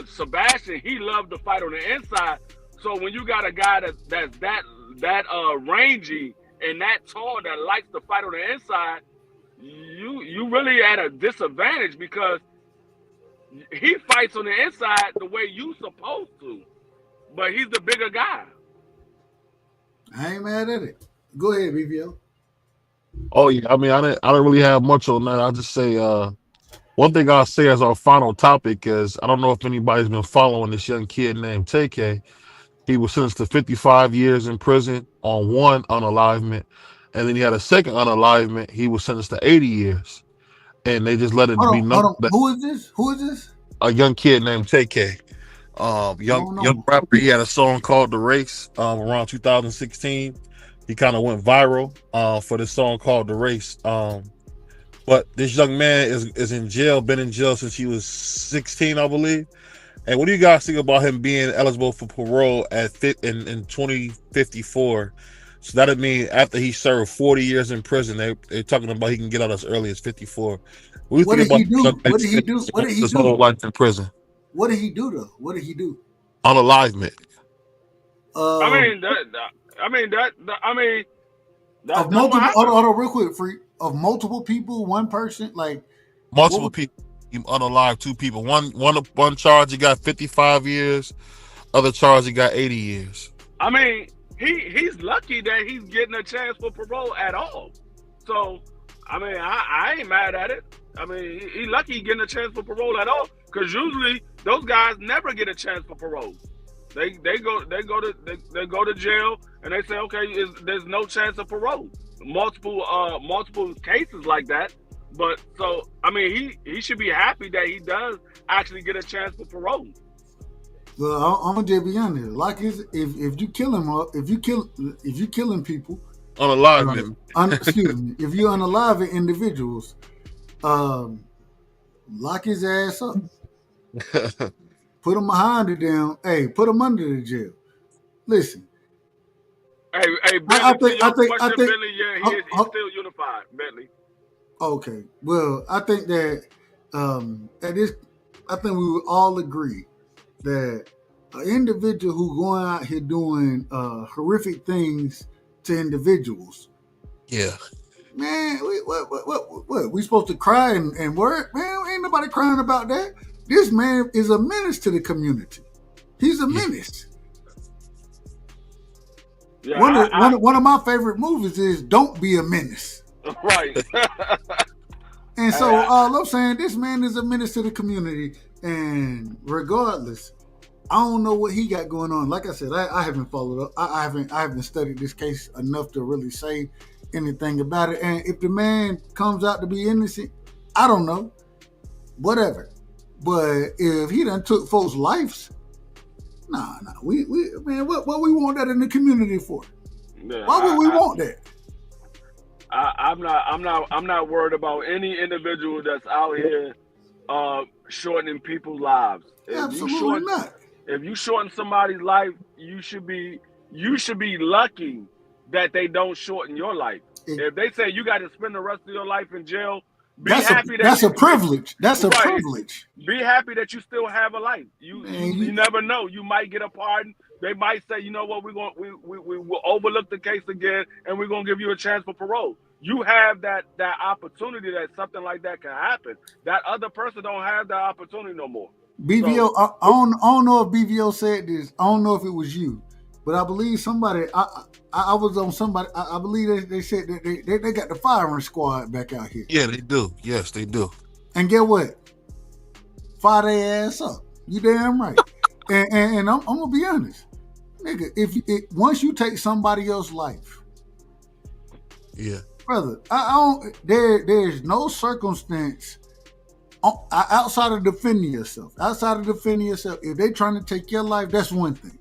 Sebastian, he loved to fight on the inside. So when you got a guy that's that rangy and that tall that likes to fight on the inside, you really at a disadvantage because he fights on the inside the way you supposed to, but he's the bigger guy. I ain't mad at it. Go ahead, BBL. Oh yeah, I mean, I didn't really have much on that. I'll just say one thing I'll say as our final topic is I don't know if anybody's been following this young kid named TK. He was sentenced to 55 years in prison on one unalivement. And then he had a second unalivement. He was sentenced to 80 years. And they just let it be known that Who is this? Who is this? a young kid named TK. Young rapper. He had a song called The Race around 2016. He kind of went viral for this song called The Race. But this young man is in jail, been in jail since he was 16, I believe. And what do you guys think about him being eligible for parole in 2054? So that'd mean after he served 40 years in prison, they're talking about he can get out as early as 54. What did he do? What did he do? What did he his do? whole life in prison? What did he do though? What did he do? Unalivement. Of multiple. Hold on, real quick, freak. Of multiple people, one person, like multiple people. He unalived 2 people. One charge he got 55 years. Other charge he got 80 years. I mean, he's lucky that he's getting a chance for parole at all. So, I mean, I ain't mad at it. I mean, he lucky he getting a chance for parole at all, because usually those guys never get a chance for parole. They go to jail and they say, okay, there's no chance of parole. Multiple cases like that. But so, I mean, he should be happy that he does actually get a chance for parole. Well, I'm gonna just be honest. Like, if you kill him, if you killing people, unalivement. Excuse me. If you unaliving individuals, lock his ass up. Put him behind the damn. Hey, put him under the jail. Listen. Hey, Bentley, I think, Bentley, yeah, he's still unified, Bentley. Okay. Well, I think that I think we would all agree that an individual who going out here doing horrific things to individuals. Yeah. Man, what? We supposed to cry and work? Man, ain't nobody crying about that. This man is a menace to the community. He's a menace. Yeah, one of my favorite movies is Don't Be a Menace. Right. And so all I'm saying, this man is a menace to the community, and regardless, I don't know what he got going on. Like I said, I haven't followed up. I haven't studied this case enough to really say anything about it. And if the man comes out to be innocent, I don't know. Whatever. But if he done took folks' lives, nah. We man, what we want that in the community for? Yeah, why would we want that? I'm not worried about any individual that's out here shortening people's lives. Absolutely not. If you shorten somebody's life, you should be lucky that they don't shorten your life. If they say you got to spend the rest of your life in jail, that's a privilege. That's a privilege. Be happy that you still have a life. You never know. You might get a pardon. They might say, you know what, we will overlook the case again, and we're gonna give you a chance for parole. You have that opportunity that something like that can happen. That other person don't have that opportunity no more. BVO, so, I don't know if BVO said this. I don't know if it was you, but I believe somebody. I was on somebody. I believe they said that they got the firing squad back out here. Yeah, they do. Yes, they do. And get what? Fire their ass up. You damn right. and I'm gonna be honest, nigga. Once you take somebody else's life, yeah, brother, I don't. There's no circumstance outside of defending yourself. If they trying to take your life, that's one thing.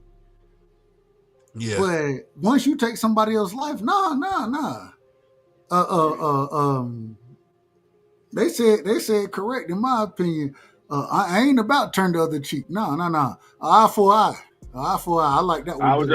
Yeah. But once you take somebody else's life, nah. They said correct in my opinion. I ain't about to turn the other cheek. No. Eye for eye. I like that one. I was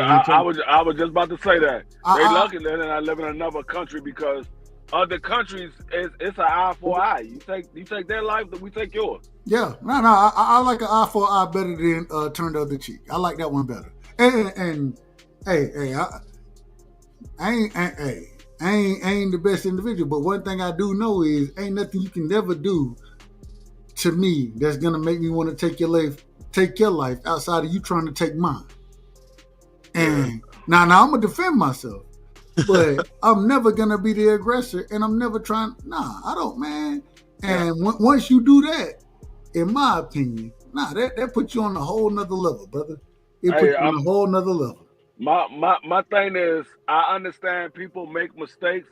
just about to say that. They lucky that I live in another country, because other countries it's an eye for eye. You take their life, then we take yours. Yeah. No. I like an eye for eye better than turn the other cheek. I like that one better. And hey, I ain't the best individual, but one thing I do know is ain't nothing you can never do to me that's gonna make me want to take your life outside of you trying to take mine. And now I'm gonna defend myself, but I'm never gonna be the aggressor, and I'm never trying. Nah, I don't, man. And once you do that, in my opinion, that puts you on a whole nother level, brother. it puts you on a whole nother level. My thing is, I understand people make mistakes,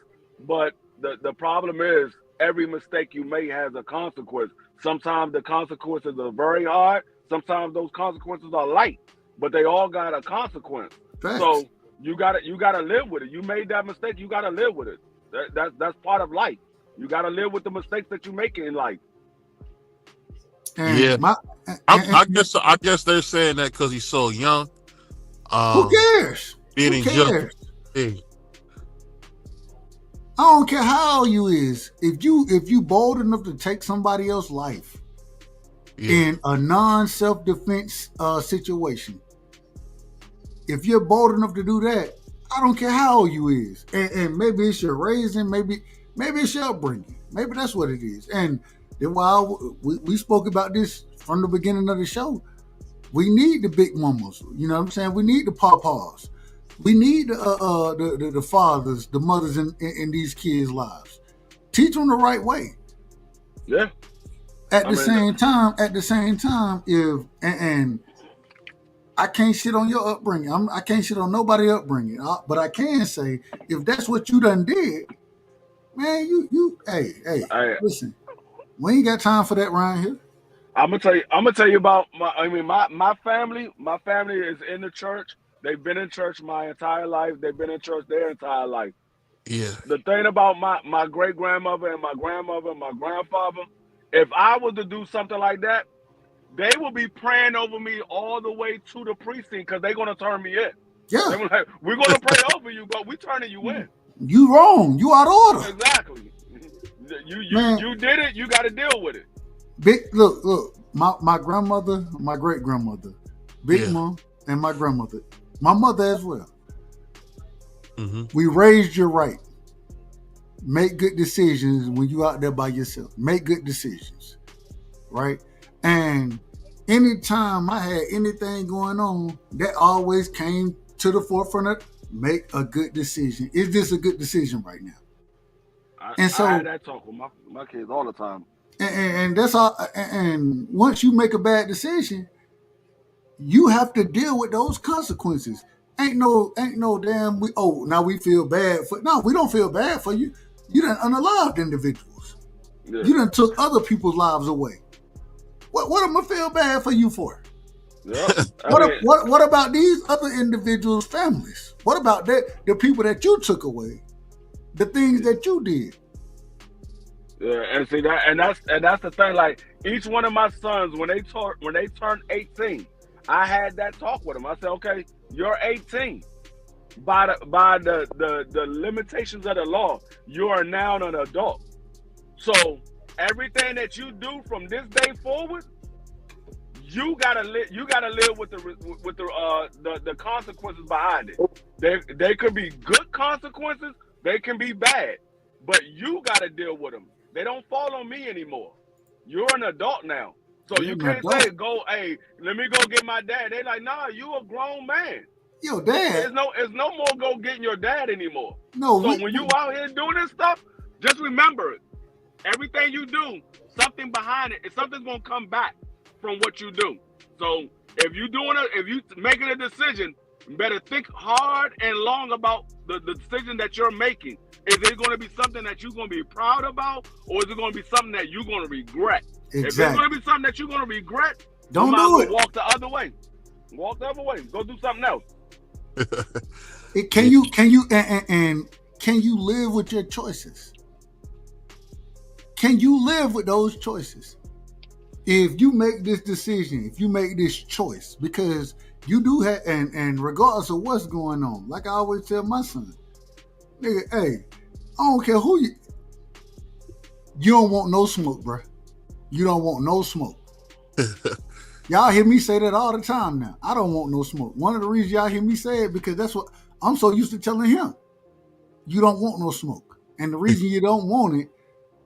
but the problem is every mistake you make has a consequence. Sometimes the consequences are very hard. Sometimes those consequences are light, but they all got a consequence. Facts. So you gotta live with it. You made that mistake, you gotta live with it. That's part of life. You gotta live with the mistakes that you make in life. And Yeah. I I guess they're saying that because he's so young. who cares? Being Who cares? Hey, I don't care how old you is. If you bold enough to take somebody else's life in a non-self-defense situation, if you're bold enough to do that, I don't care how old you is. And maybe it's your raising, maybe it's your upbringing. Maybe that's what it is. And then while we spoke about this from the beginning of the show, we need the big mamas. You know what I'm saying? We need the papas. We need the fathers, the mothers in these kids' lives. Teach them the right way. Yeah. At the same time, if and I can't shit on your upbringing. I can't shit on nobody's upbringing. But I can say, if that's what you done did, man, hey, listen, we ain't got time for that around here. I'm gonna tell you about my family. My family is in the church. They've been in church my entire life. They've been in church their entire life. Yeah. The thing about my great grandmother and my grandmother and my grandfather, if I was to do something like that, they will be praying over me all the way to the precinct because they're gonna turn me in. Yeah. They were like, we're gonna pray over you, but we turning you in. You wrong. You out of order. Exactly. You did it. You got to deal with it. Look. My grandmother, my great grandmother, Big Mom, and my grandmother, my mother as well. Mm-hmm. We raised you right. Make good decisions when you out there by yourself. Make good decisions, right? And anytime I had anything going on, that always came to the forefront of make a good decision. Is this a good decision right now? I had that talk with my kids all the time. And that's all. And once you make a bad decision, you have to deal with those consequences. Ain't no damn. Now we feel bad for. No, we don't feel bad for you. You done unalived individuals. Yeah. You done took other people's lives away. What am I feel bad for you for? Yeah. What about these other individuals' families? What about the people that you took away? The things that you did. Yeah, and see that, and that's the thing. Like each one of my sons, when they turned 18, I had that talk with them. I said, "Okay, you're 18. By the limitations of the law, you are now an adult. So everything that you do from this day forward, you gotta live with the consequences behind it. They could be good consequences, they can be bad, but you gotta deal with them. They don't fall on me anymore. You're an adult now. So you can't say, hey, let me go get my dad. They like, nah, you a grown man. Your dad? It's no more go getting your dad anymore. No. So when you out here doing this stuff, just remember it. Everything you do, something behind it, something's gonna come back from what you do. So if you making a decision, you better think hard and long about the decision that you're making. Is it going to be something that you're going to be proud about, or is it going to be something that you're going to regret? Exactly. If it's going to be something that you're going to regret, don't do it. Walk the other way. Walk the other way. Go do something else. Can you live with your choices? Can you live with those choices? If you make this decision, if you make this choice, because you do have, and regardless of what's going on, like I always tell my son, nigga, hey, I don't care who you don't want no smoke, bro. You don't want no smoke. Y'all hear me say that all the time now. I don't want no smoke. One of the reasons y'all hear me say it, because that's what I'm so used to telling him. You don't want no smoke. And the reason you don't want it,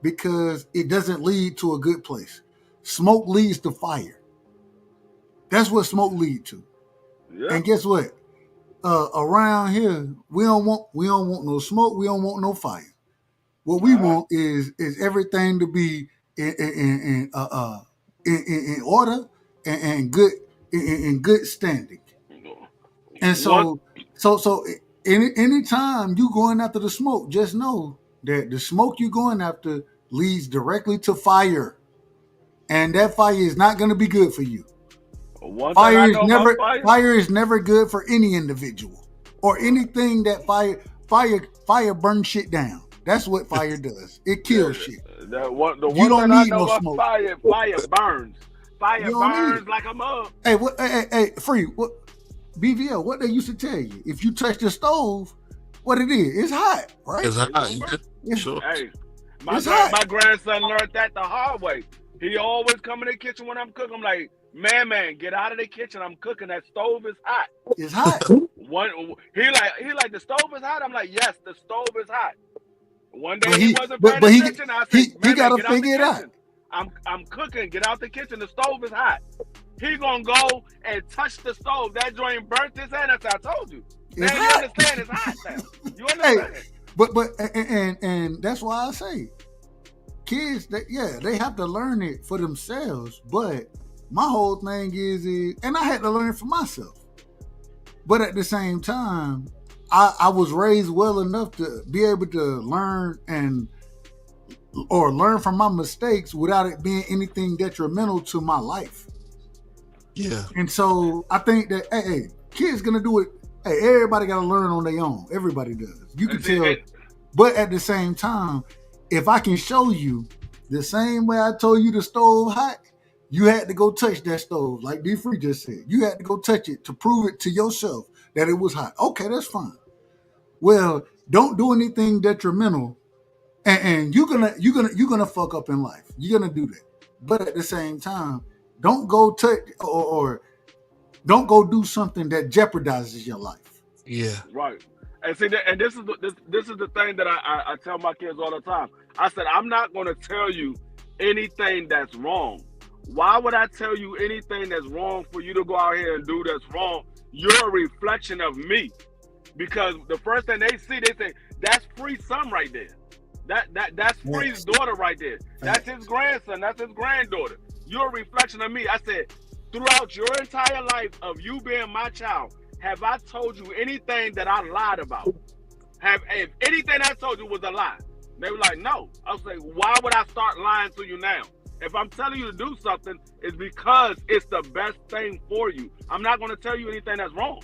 because it doesn't lead to a good place. Smoke leads to fire. That's what smoke leads to. Yeah. And guess what? Around here, we don't want no smoke. We don't want no fire. What we want is everything to be in order and good standing. And so anytime you going after the smoke, just know that the smoke you going after leads directly to fire. And that fire is not going to be good for you. Fire is never good for any individual or anything that fire burns shit down. That's what fire does. It kills shit. You don't need no smoke. Fire burns. Fire burns like a mug. Hey, Free, what BVL, what they used to tell you, if you touch the stove, what it is, it's hot, right? It's hot. Sure. Hey, my grandson learned that the hard way. He always come in the kitchen when I'm cooking. I'm like, man, get out of the kitchen. I'm cooking. That stove is hot. It's hot. He like the stove is hot. I'm like, yes, the stove is hot. One day he wasn't paying attention. I said, he got to figure it out. I'm cooking. Get out the kitchen. The stove is hot. He gonna go and touch the stove. That joint burnt his hand. That's what I told you. Man, you understand? It's hot now. You understand? Hey, but that's why I say, kids, they have to learn it for themselves. But my whole thing is, and I had to learn it for myself. But at the same time, I was raised well enough to be able to learn from my mistakes without it being anything detrimental to my life. Yeah. And so I think that, hey, kids gonna do it. Hey, everybody gotta learn on their own. Everybody does. You can tell. But at the same time, if I can show you the same way I told you the stove hot, you had to go touch that stove, like D Free just said. You had to go touch it to prove it to yourself that it was hot. Okay, that's fine. Well, don't do anything detrimental, and you're gonna fuck up in life. You're gonna do that. But at the same time, don't go touch or don't go do something that jeopardizes your life. Yeah. Right. And see, and this is the thing that I tell my kids all the time. I said, I'm not going to tell you anything that's wrong. Why would I tell you anything that's wrong for you to go out here and do that's wrong? You're a reflection of me. Because the first thing they see, they say, that's Free's son right there. That's Free's daughter right there. That's his grandson. That's his granddaughter. You're a reflection of me. I said, throughout your entire life of you being my child, have I told you anything that I lied about? If anything I told you was a lie? They were like, no. I was like, why would I start lying to you now? If I'm telling you to do something, it's because it's the best thing for you. I'm not going to tell you anything that's wrong.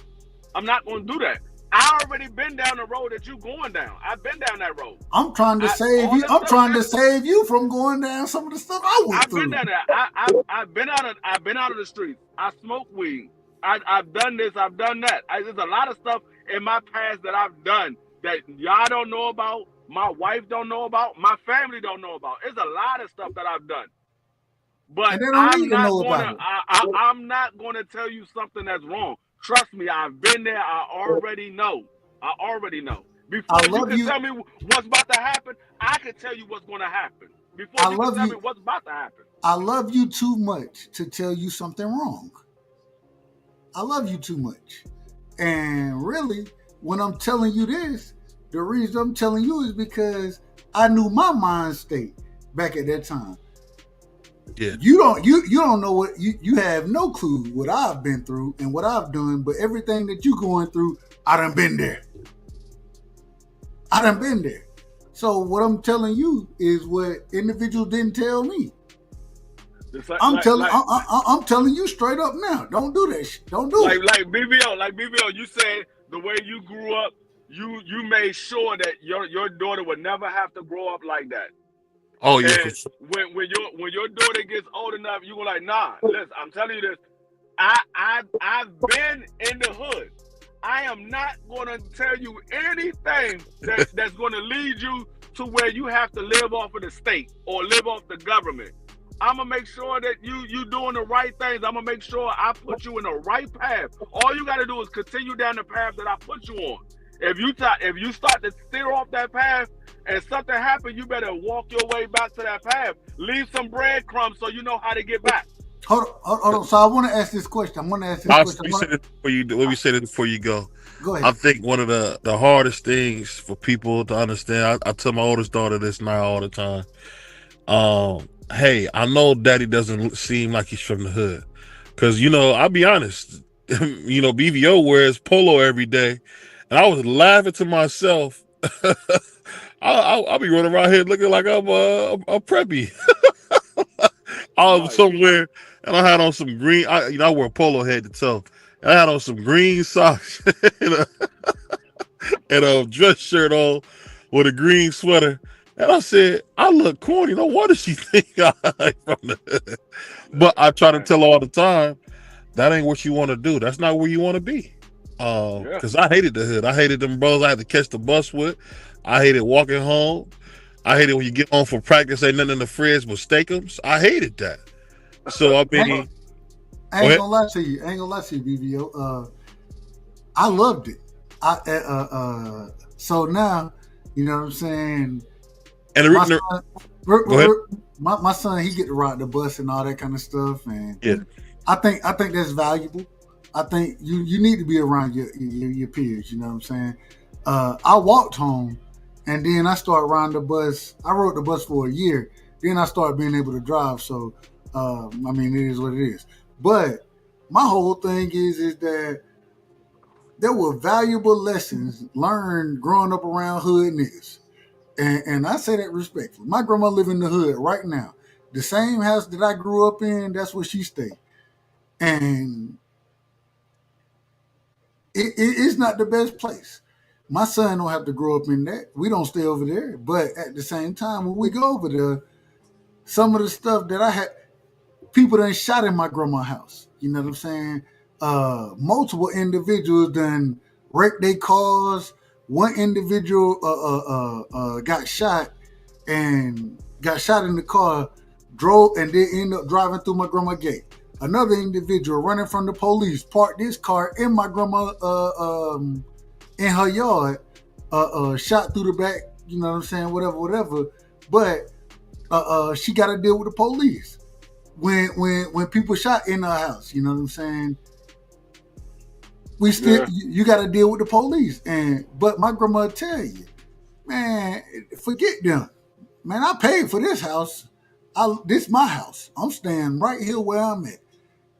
I'm not going to do that. I already been down the road that you going down. I've been down that road. I'm trying to save you. I'm trying to save you from going down some of the stuff I went through. I've been down there. I've been out of the streets. I smoke weed. I've done this. I've done that. There's a lot of stuff in my past that I've done that y'all don't know about. My wife don't know about. My family don't know about. There's a lot of stuff that I've done. But I'm not going to tell you something that's wrong. Trust me, I've been there. I already know. Before you can tell me what's about to happen, I can tell you what's going to happen. Before you can tell me what's about to happen. I love you too much to tell you something wrong. I love you too much. And really, when I'm telling you this, the reason I'm telling you is because I knew my mind state back at that time. Yeah. You don't know what you have no clue what I've been through and what I've done, but everything that you going through, I done been there. So what I'm telling you is what individuals didn't tell me. I'm telling you straight up now. Don't do that shit. Don't do it. Like BBO, you said the way you grew up, you made sure that your daughter would never have to grow up like that. Oh yeah. And when your daughter gets old enough, you go like, nah. Listen, I'm telling you this. I've been in the hood. I am not going to tell you anything that's going to lead you to where you have to live off of the state or live off the government. I'm going to make sure that you doing the right things. I'm going to make sure I put you in the right path. All you got to do is continue down the path that I put you on. If you start to steer off that path and something happens, you better walk your way back to that path. Leave some breadcrumbs so you know how to get back. Hold on. So I want to ask this question. Let me say this before you go. Go ahead. I think one of the hardest things for people to understand, I tell my oldest daughter this now all the time. Hey, I know daddy doesn't seem like he's from the hood. Because, I'll be honest, BVO wears polo every day, and I was laughing to myself. I'll be running around here looking like I'm a preppy. I was somewhere, and I had on some green. I wear polo head to toe. I had on some green socks and a dress shirt on with a green sweater. And I said, I look corny. No wonder she think I from the hood. But I try to tell her all the time, that ain't what you want to do. That's not where you want to be. Because I hated the hood. I hated them brothers I had to catch the bus with. I hated walking home. I hated when you get home from practice, ain't nothing in the fridge but steakums. I hated that. So I mean, I ain't gonna lie to you, BVO. I loved it. So now, you know what I'm saying. And my son, he get to ride the bus and all that kind of stuff, and yeah, I think that's valuable. I think you need to be around your peers. You know what I'm saying. I walked home, and then I started riding the bus. I rode the bus for a year. Then I started being able to drive. So, I mean, it is what it is. But my whole thing is that there were valuable lessons learned growing up around hood niggas. And I say that respectfully. My grandma live in the hood right now. The same house that I grew up in, that's where she stayed. And it's not the best place. My son don't have to grow up in that. We don't stay over there. But at the same time, when we go over there, some of the stuff that I had, people done shot in my grandma's house. You know what I'm saying? Multiple individuals done wrecked their cars. One individual got shot in the car, drove and then ended up driving through my grandma's gate. Another individual running from the police parked this car in my grandma in her yard, shot through the back. You know what I'm saying? Whatever. But she got to deal with the police when people shot in her house. You know what I'm saying? We still you got to deal with the police, but my grandma tell you, man, forget them, man. I paid for this house. This my house. I'm staying right here where I'm at,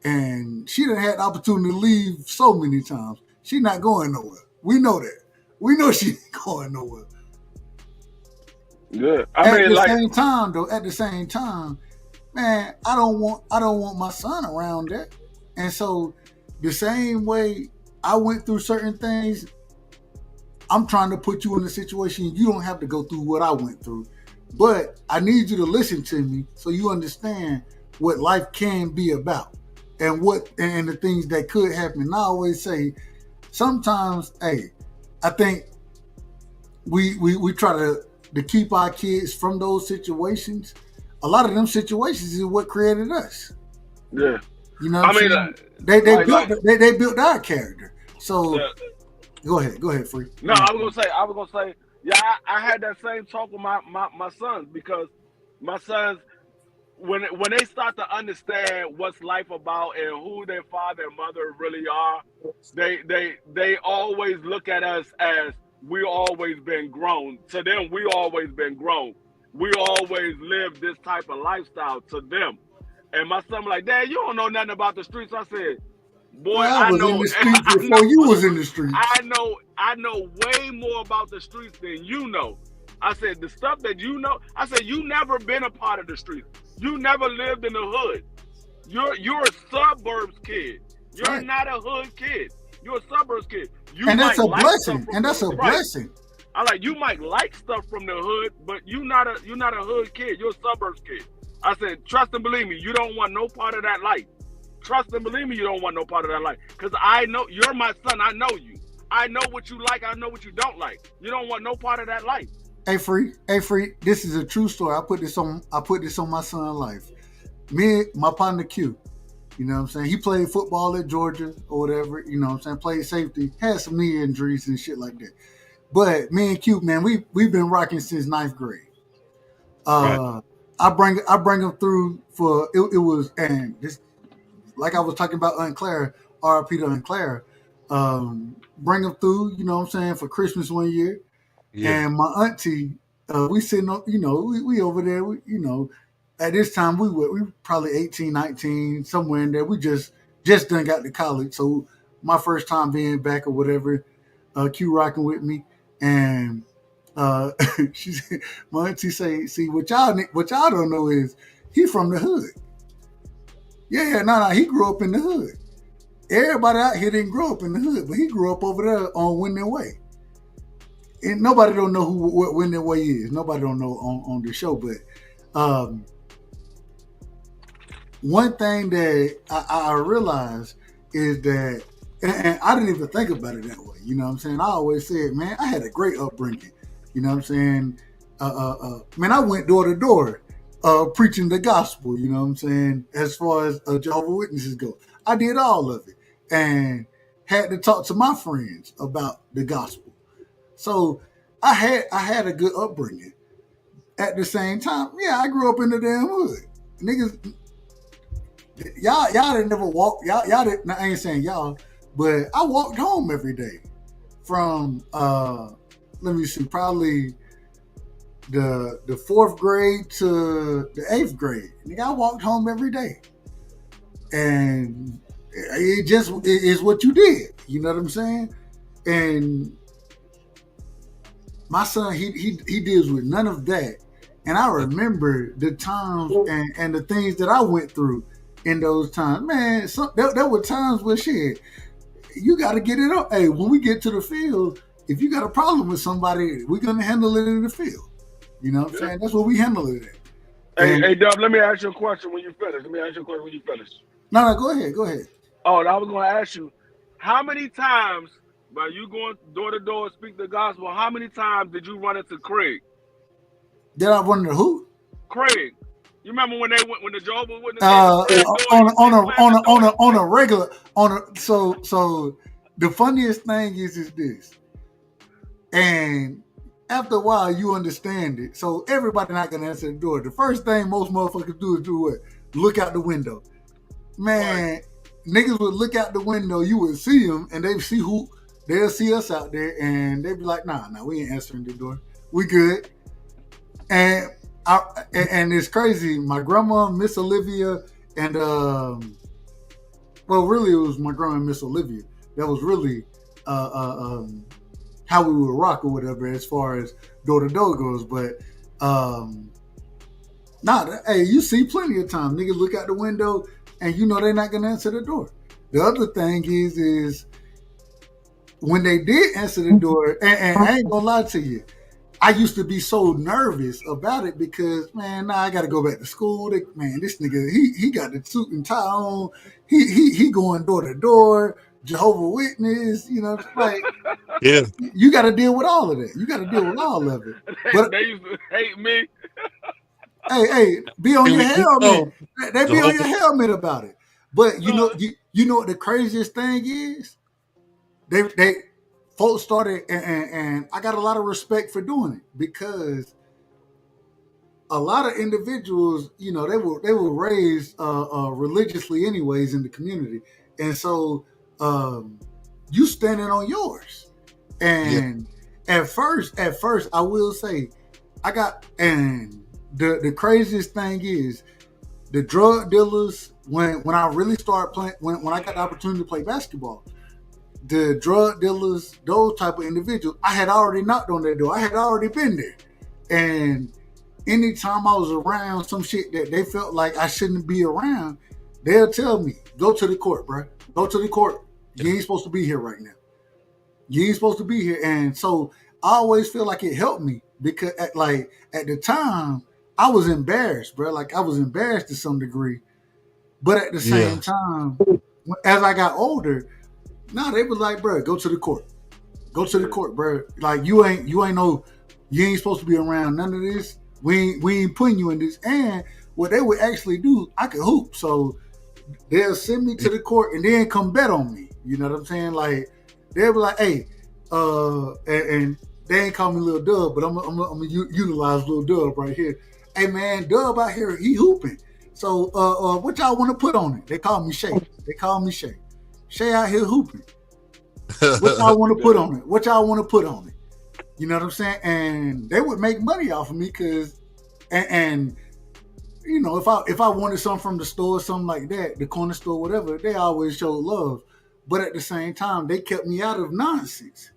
and she done had the opportunity to leave so many times. She not going nowhere. We know that. We know she ain't going nowhere. Yeah, At the same time, man, I don't want my son around that, and so the same way I went through certain things, I'm trying to put you in a situation you don't have to go through what I went through. But I need you to listen to me so you understand what life can be about and the things that could happen. And I always say, sometimes, I think we try to keep our kids from those situations. A lot of them situations is what created us. Yeah. You know what I'm saying? They built our character. So go ahead, Free. No, I was gonna say, yeah, I had that same talk with my sons, because my sons, when they start to understand what's life about and who their father and mother really are, they always look at us as we always been grown. To them, we always been grown. We always lived this type of lifestyle to them. And my son was like, Dad, you don't know nothing about the streets. I said, boy, I was in the streets before you was in the streets. I know way more about the streets than you know. I said, the stuff that you know, I said, you never been a part of the streets. You never lived in the hood. You're a suburbs kid. You're not a hood kid. You're a suburbs kid. And that's a blessing. And that's a blessing. I like, you might like stuff from the hood, but you're not a hood kid. You're a suburbs kid. I said, trust and believe me, you don't want no part of that life. Trust and believe me, you don't want no part of that life. Because I know, you're my son, I know you. I know what you like, I know what you don't like. You don't want no part of that life. Hey Free, this is a true story. I put this on my son's life. My partner Q, you know what I'm saying? He played football at Georgia or whatever, you know what I'm saying? Played safety, had some knee injuries and shit like that. But me and Q, man, we've been rocking since 9th grade. Right. I bring him through for it was, and this, like I was talking about Aunt Clara, R.I.P. to Aunt Clara. Bring him through, you know what I'm saying, for Christmas one year. Yeah. And my auntie, we sitting on, you know, we over there, you know, at this time we were probably 18, 19, somewhere in there. We just done got to college. So my first time being back or whatever. Q rocking with me, and she said, my auntie say, see what y'all don't know is he from the hood. Yeah, no, he grew up in the hood. Everybody out here didn't grow up in the hood, but he grew up over there on Winding Way. And nobody don't know what Winding Way is. Nobody don't know on the show, but one thing that I realized is that, and I didn't even think about it that way. You know what I'm saying? I always said, man, I had a great upbringing. You know what I'm saying? Man, I went door to door preaching the gospel. You know what I'm saying? As far as Jehovah's Witnesses go, I did all of it and had to talk to my friends about the gospel. So I had a good upbringing. At the same time, yeah, I grew up in the damn hood. Niggas, y'all didn't never walk. Y'all didn't. I ain't saying y'all, but I walked home every day from let me see, probably the 4th grade to the 8th grade. Nigga, I walked home every day, and it is what you did. You know what I'm saying? And my son, he deals with none of that. And I remember the times and the things that I went through in those times. Man, there were times where shit, you got to get it up. Hey, when we get to the field, if you got a problem with somebody, we're going to handle it in the field. You know what I'm saying? That's what we handle it at. Hey, Dub, let me ask you a question when you finish. No, go ahead. Oh, and I was going to ask you, how many times, by you going door to door and speak the gospel, how many times did you run into Craig? Did I run into who? Craig. You remember when the Jehovah's Witnesses on a regular so the funniest thing is this, and after a while you understand it. So everybody not gonna answer the door. The first thing most motherfuckers do is do what? Look out the window. Man, niggas would look out the window. You would see them, and they'll see us out there, and they'd be like, "Nah, we ain't answering the door. We good." And it's crazy. My grandma, Miss Olivia, and really it was my grandma, Miss Olivia. That was really how we would rock or whatever as far as door to door goes. But hey, you see plenty of time niggas look out the window and you know they're not gonna answer the door. The other thing is when they did answer the door, and I ain't gonna lie to you, I used to be so nervous about it because, man, I got to go back to school. This nigga, he got the suit and tie on. He going door to door, Jehovah's Witness, you know, like, yeah. You got to deal with all of that. You got to deal with all of it. But they used to hate me. hey, be on your helmet. They be on your helmet about it. But you know what the craziest thing is? They folks started, and I got a lot of respect for doing it because a lot of individuals, you know, they were raised religiously anyways in the community, and so you standing on yours. And at first, I will say, the craziest thing is the drug dealers. When I really started playing, when I got the opportunity to play basketball, the drug dealers, those type of individuals, I had already knocked on their door. I had already been there. And anytime I was around some shit that they felt like I shouldn't be around, they'll tell me, go to the court, bro. Go to the court. You ain't supposed to be here right now. You ain't supposed to be here. And so I always feel like it helped me because at the time, I was embarrassed, bro. Like I was embarrassed to some degree. But at the same time, as I got older, they was like, bro, go to the court. Go to the court, bro. Like you ain't supposed to be around none of this. We ain't putting you in this. And what they would actually do, I could hoop. So they'll send me to the court and then come bet on me. You know what I'm saying? Like they'll be like, hey, and they ain't call me Lil Dub, but I'm gonna utilize Lil Dub right here. Hey man, Dub out here, he hooping. So what y'all want to put on it? They call me Shay. Shay out here hooping. What y'all want to put on it? You know what I'm saying? And they would make money off of me because, and you know, if I wanted something from the store, something like that, the corner store, whatever, they always showed love. but at the same time, they kept me out of nonsense.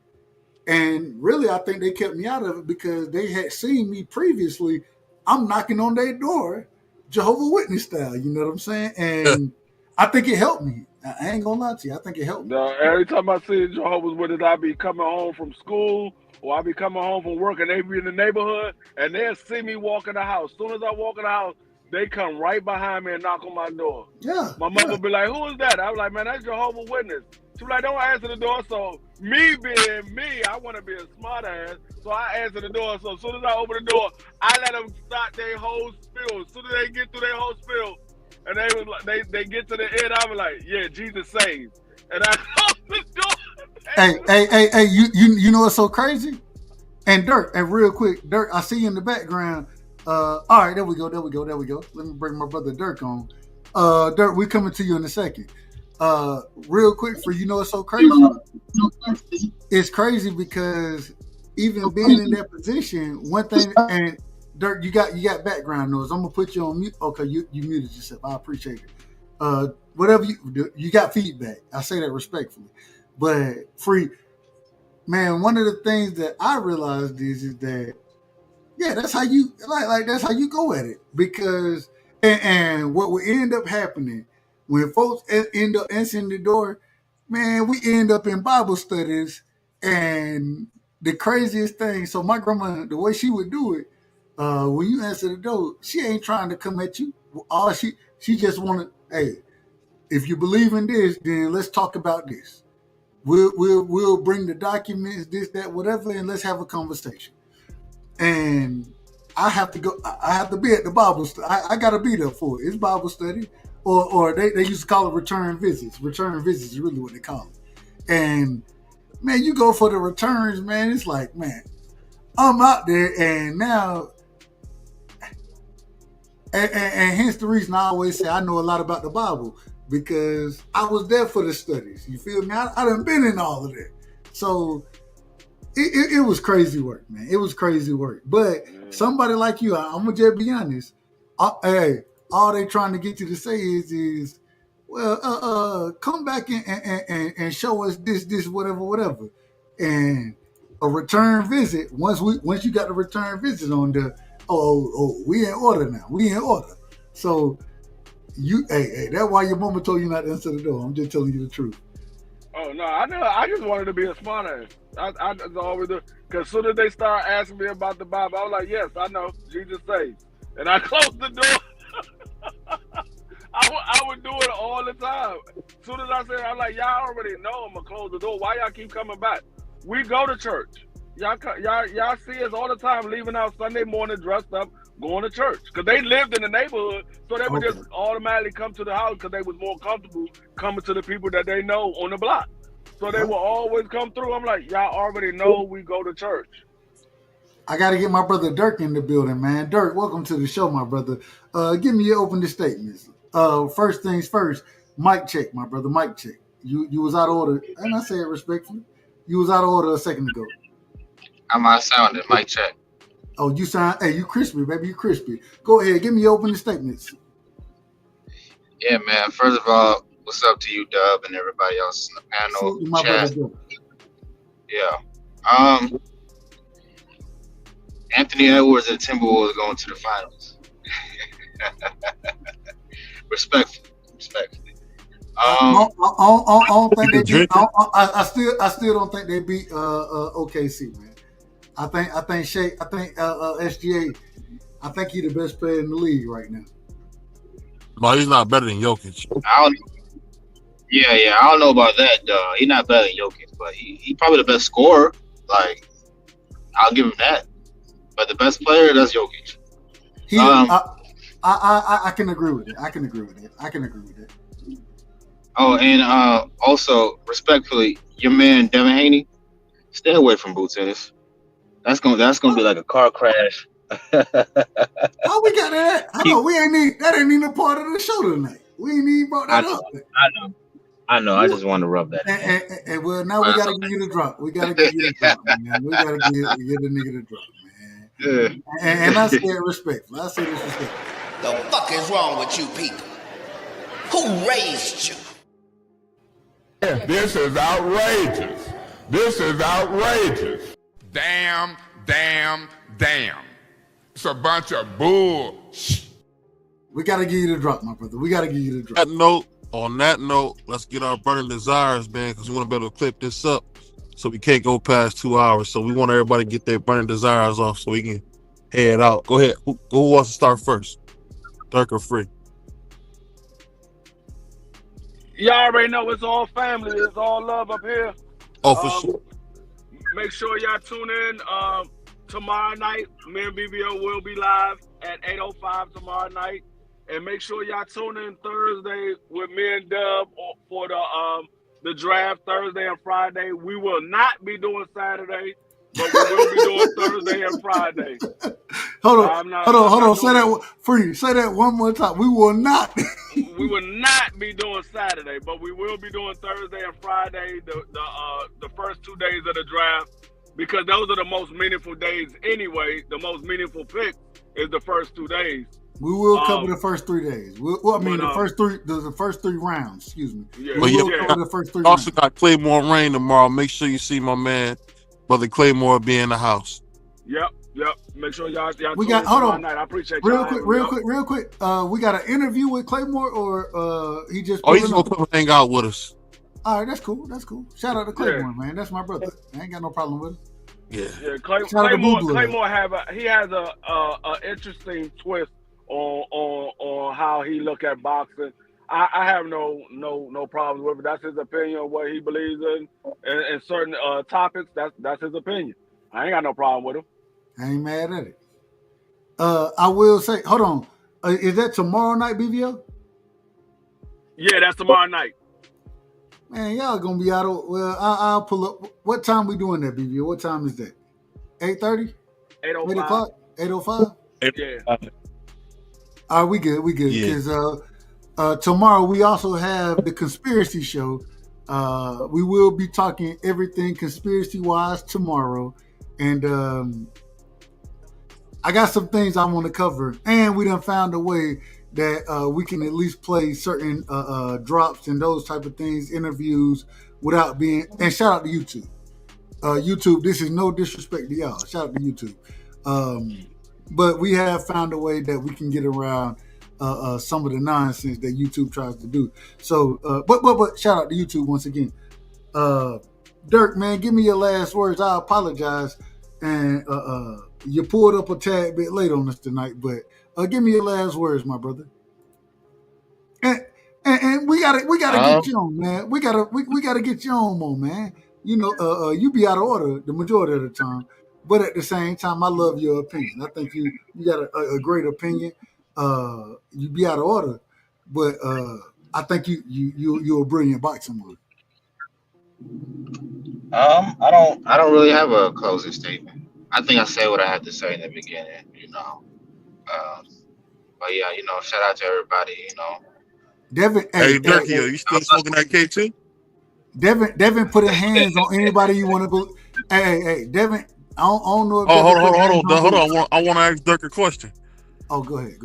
And really, I think they kept me out of it because they had seen me previously. I'm knocking on their door, Jehovah's Witness style. You know what I'm saying? And I think it helped me. I ain't gonna lie to you. I think it helped me. Every time I see Jehovah's Witness, I be coming home from school or I be coming home from work and they be in the neighborhood and they'll see me walk in the house. As soon as I walk in the house, they come right behind me and knock on my door. Yeah. My mother be like, "Who is that?" I was like, "Man, that's Jehovah's Witness." She was like, "Don't answer the door." So me being me, I want to be a smart ass. So I answer the door. So as soon as I open the door, I let them start their whole spiel. As soon as they get through their whole spiel, and they was like, they get to the end, I was like, "Yeah, Jesus saves." And I close the door. Hey, you know what's so crazy? And Dirk, and real quick, Dirk, I see you in the background. All right, there we go. Let me bring my brother Dirk on. Dirk, we coming to you in a second. Real quick, for you know it's so crazy. It's crazy because even being in that position, one thing, and Dirk, you got background noise. I'm gonna put you on mute. Okay, you muted yourself. I appreciate it. Whatever you got feedback. I say that respectfully, but Free, man, one of the things that I realized is that, yeah, that's how you like that's how you go at it. Because and what will end up happening when folks end up answering the door, man, we end up in Bible studies. And the craziest thing, so my grandma, the way she would do it, when you answer the door, she ain't trying to come at you. All she just wanted, hey, if you believe in this, then let's talk about this. We'll bring the documents, this, that, whatever, and let's have a conversation. And I have to go. I have to be at the Bible study. I got to be there for it. It's Bible study, or they used to call it return visits. Return visits is really what they call it. And man, you go for the returns, man. It's like, man, I'm out there, and now, and hence the reason I always say I know a lot about the Bible, because I was there for the studies. You feel me? I done been in all of that. So it was crazy work, man. It was crazy work. But somebody like you, I'm gonna just be honest. Hey, all they trying to get you to say is, well, come back and show us this, whatever. And a return visit. Once you got the return visit on the, we in order now. We in order. So hey, that's why your mama told you not to answer the door. I'm just telling you the truth. Oh no, I know. I just wanted to be a smart ass. I just always do. Because as soon as they start asking me about the Bible, I was like, yes, I know. Jesus saves. And I closed the door. I would do it all the time. As soon as I said, I'm like, y'all already know I'm going to close the door. Why y'all keep coming back? We go to church. Y'all see us all the time leaving out Sunday morning dressed up, going to church. Because they lived in the neighborhood, so they would just automatically come to the house because they was more comfortable coming to the people that they know on the block. So they will always come through. I'm like, y'all already know we go to church. I got to get my brother Dirk in the building, man. Dirk, welcome to the show, my brother. Give me your opening statements. First things first, mic check, my brother, mic check. You was out of order, and I say it respectfully. You was out of order a second ago. How am I sounding? Mic check. Oh, you sound, hey, you crispy, baby, you crispy. Go ahead, give me your opening statements. Yeah, man. First of all, what's up to you, Dub, and everybody else in the panel? My brother. Yeah. Anthony Edwards and Timberwolves going to the finals. Respectfully. I don't think they beat. I still don't think they beat OKC, man. I think SGA. I think he's the best player in the league right now. No, he's not better than Jokic. I don't know about that. He's not better than Jokic, but he probably the best scorer. Like, I'll give him that. But the best player, that's Jokic. I can agree with it. I can agree with it. Oh, and also, respectfully, your man Devin Haney, stay away from boot tennis. That's gonna be like a car crash. How we got that? I know that ain't even a part of the show tonight. We ain't even brought that up. I know. I just want to rub that. And well, now we gotta give you the drop. We gotta give you the drop, man. We gotta give the nigga the drop, man. Yeah. And I say it respectful. I say this respectful. The fuck is wrong with you people? Who raised you? This is outrageous. This is outrageous. Damn, damn, damn. It's a bunch of bull. We got to give you the drop, my brother. We got to give you the drop. On that note, let's get our burning desires, man, because we want to be able to clip this up so we can't go past 2 hours. So we want everybody to get their burning desires off so we can head out. Go ahead. Who wants to start first? Dirk or Free? Y'all already know it's all family. It's all love up here. Oh, for sure. Make sure y'all tune in tomorrow night. Me and BBO will be live at 8:05 tomorrow night. And make sure y'all tune in Thursday with me and Dub for the draft Thursday and Friday. We will not be doing Saturday, but we will be doing Thursday and Friday. Hold on. Say that, Free. Say that one more time. We will not. We will not be doing Saturday, but we will be doing Thursday and Friday, the first 2 days of the draft, because those are the most meaningful days anyway. The most meaningful pick is the first 2 days. We will cover the first 3 days. The first three rounds. Excuse me. Yeah, we will cover the first 3 rounds. Also got Claymore Rain tomorrow. Make sure you see my man, Brother Claymore, be in the house. Yep. Make sure y'all we got. Hold on. Night. I appreciate real quick. We got an interview with Claymore, or he just. He's gonna come hang out with us. All right, that's cool. Shout out to Claymore, man. That's my brother. I ain't got no problem with it. Yeah. Claymore has a interesting twist on how he look at boxing. I have no problem with it. That's his opinion of what he believes in certain topics. That's his opinion. I ain't got no problem with him. I ain't mad at it. I will say, hold on. Is that tomorrow night, BVO? Yeah, that's tomorrow night. Man, y'all gonna be out of. Well, I'll pull up. What time we doing that, BVO? What time is that? 8:30? 8:05. 8 o'clock? 8:05? Yeah. All right, we good. Yeah. Because tomorrow we also have the conspiracy show. We will be talking everything conspiracy-wise tomorrow. And I got some things I want to cover. And we done found a way that we can at least play certain drops and those type of things, interviews, without being... And shout out to YouTube. YouTube, this is no disrespect to y'all. Shout out to YouTube. But we have found a way that we can get around some of the nonsense that YouTube tries to do. So, but shout out to YouTube once again. Dirk, man, give me your last words. I apologize, and you pulled up a tad bit late on us tonight, but give me your last words, my brother. And we gotta get you on, man. We gotta get you on more, man. You know, you be out of order the majority of the time. But at the same time, I love your opinion. I think you got a great opinion. You be out of order, but I think you're a brilliant boxing man. I don't really have a closing statement. I think I said what I had to say in the beginning, you know. But yeah, you know, shout out to everybody, you know. Devin, hey Dirk, you still smoking that K2? Devin putting hands on anybody you want to go. Hey, Devin. I don't know if hold on. I want to ask Dirk a question. Oh, go ahead.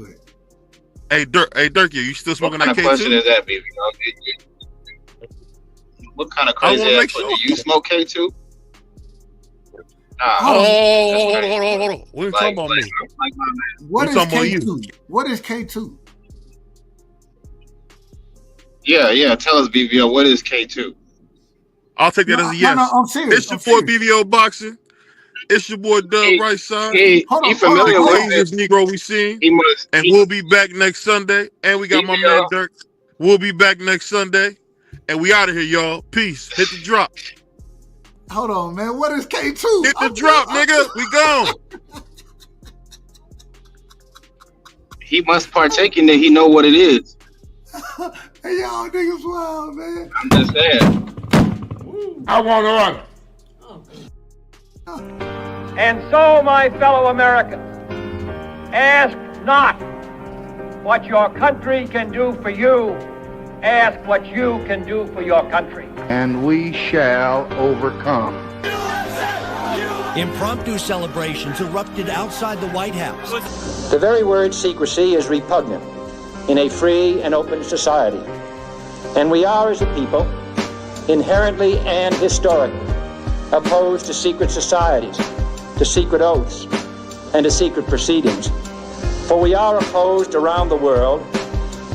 Hey, Dirk, you still smoking that K2? What kind of question is that, baby? What kind of crazy ass question? Do you smoke K2? Nah. Hold on. We ain't talking about me. What is K2? What is K2? Yeah. Tell us, BVO, what is K2? I'll take that as a yes. No, I'm serious. It's your boy BVO Boxing. It's your boy Dub Right Side. He familiar with this Negro we seen. And we'll be back next Sunday. And we got my man Dirk. We'll be back next Sunday. And we out of here, y'all. Peace. Hit the drop. Hold on, man. What is K2? Hit the drop, nigga. We gone. He must partake in it. He know what it is. Hey, y'all niggas wild, man. I'm just saying. I want to run. And so, my fellow Americans, ask not what your country can do for you, ask what you can do for your country. And we shall overcome. Impromptu celebrations erupted outside the White House. The very word secrecy is repugnant in a free and open society. And we are, as a people, inherently and historically opposed to secret societies, to secret oaths, and to secret proceedings. For we are opposed around the world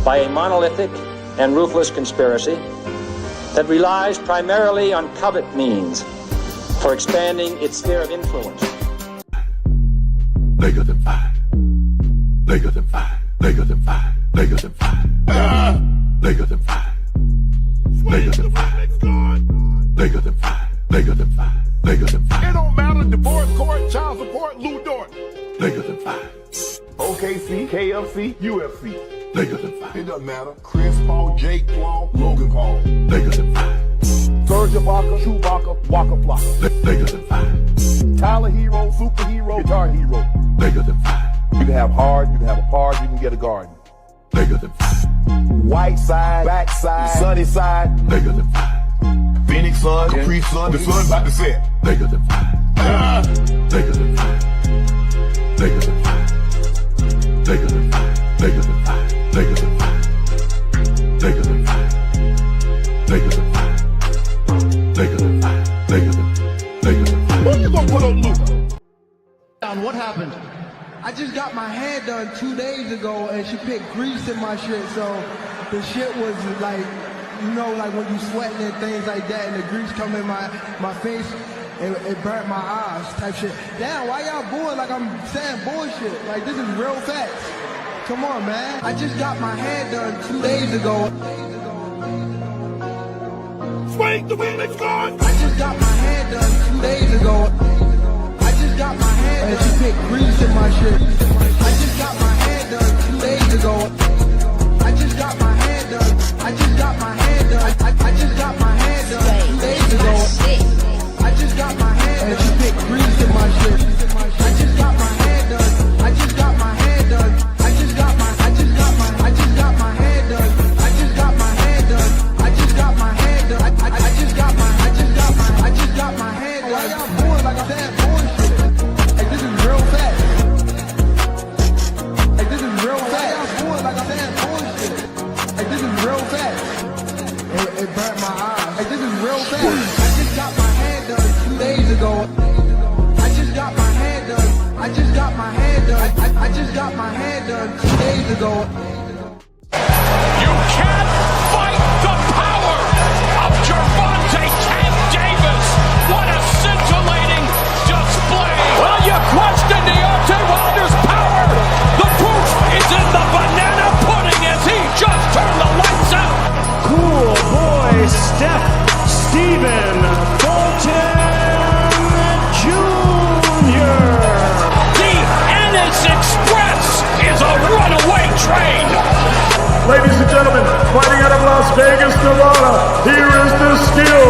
by a monolithic and ruthless conspiracy that relies primarily on covert means for expanding its sphere of influence. Bigger than five. Bigger than five. Bigger than five. Bigger than five. Bigger than five. Bigger than five. Bigger than five. Bigger than five. Bigger than five. It don't matter. Divorce court, child support, Lou Dort. Bigger than five. OKC, KFC, UFC. Bigger than five. It doesn't matter. Chris Paul, Jake Paul, Logan Paul. Bigger than five. Serge Ibaka, Chewbacca, Waka Flocka. Bigger than five. Tyler Hero, superhero, guitar hero. Bigger than five. You can have hard, you can have a park, you can get a garden. Bigger than five. White side, back side, sunny side. Bigger than five. Phoenix sun, Capri sun, the sun about to set. Bigger than five. Bigger than five. Bigger than five. Bigger than five. Bigger than five. Bigger than five. Bigger than five. Bigger than five. Bigger than five. Bigger than five. Who you gonna put on Luke? What happened? I just got my hair done 2 days ago and she put grease in my shit, so the shit was like, you know, like when you sweating and things like that and the grease come in my face, it burnt my eyes type shit. Damn, why y'all booing like I'm saying bullshit? Like this is real facts. Come on, man. I just got my hair done 2 days ago. Swing the wind, it's gone. I just got my hair done 2 days ago. I just got my hair done. And she put grease in my shit. I just got my hair done 2 days ago. I just got my hair done. I just got my hair done. I just got my hair done 2 days ago. I just got my hair done. And she put grease in my shit. I just got my hair done. I just got my hair done. I just got my hair done. I just got my hair done. I just got my hair done. I just got my hair done. Why y'all booing like I'm saying bullshit? Like this is real fast. Like this is real fast. Why y'all booing like I'm saying bullshit? Like this is real fast. It burnt my eyes. Like this is real fast. I just got my hair done 2 days ago. I just got my hair done. I just got my hair done. I just got my hair done 2 days ago. You can't fight the power of Gervonta Tank Davis. What a scintillating display. Well, you question Deontay Wilder's power. The proof is in the banana pudding as he just turned the lights out. Cool boy Steph Stephen Fulton Jr. The Ennis Express is a runaway train. Ladies and gentlemen, fighting out of Las Vegas, Nevada, here is the skill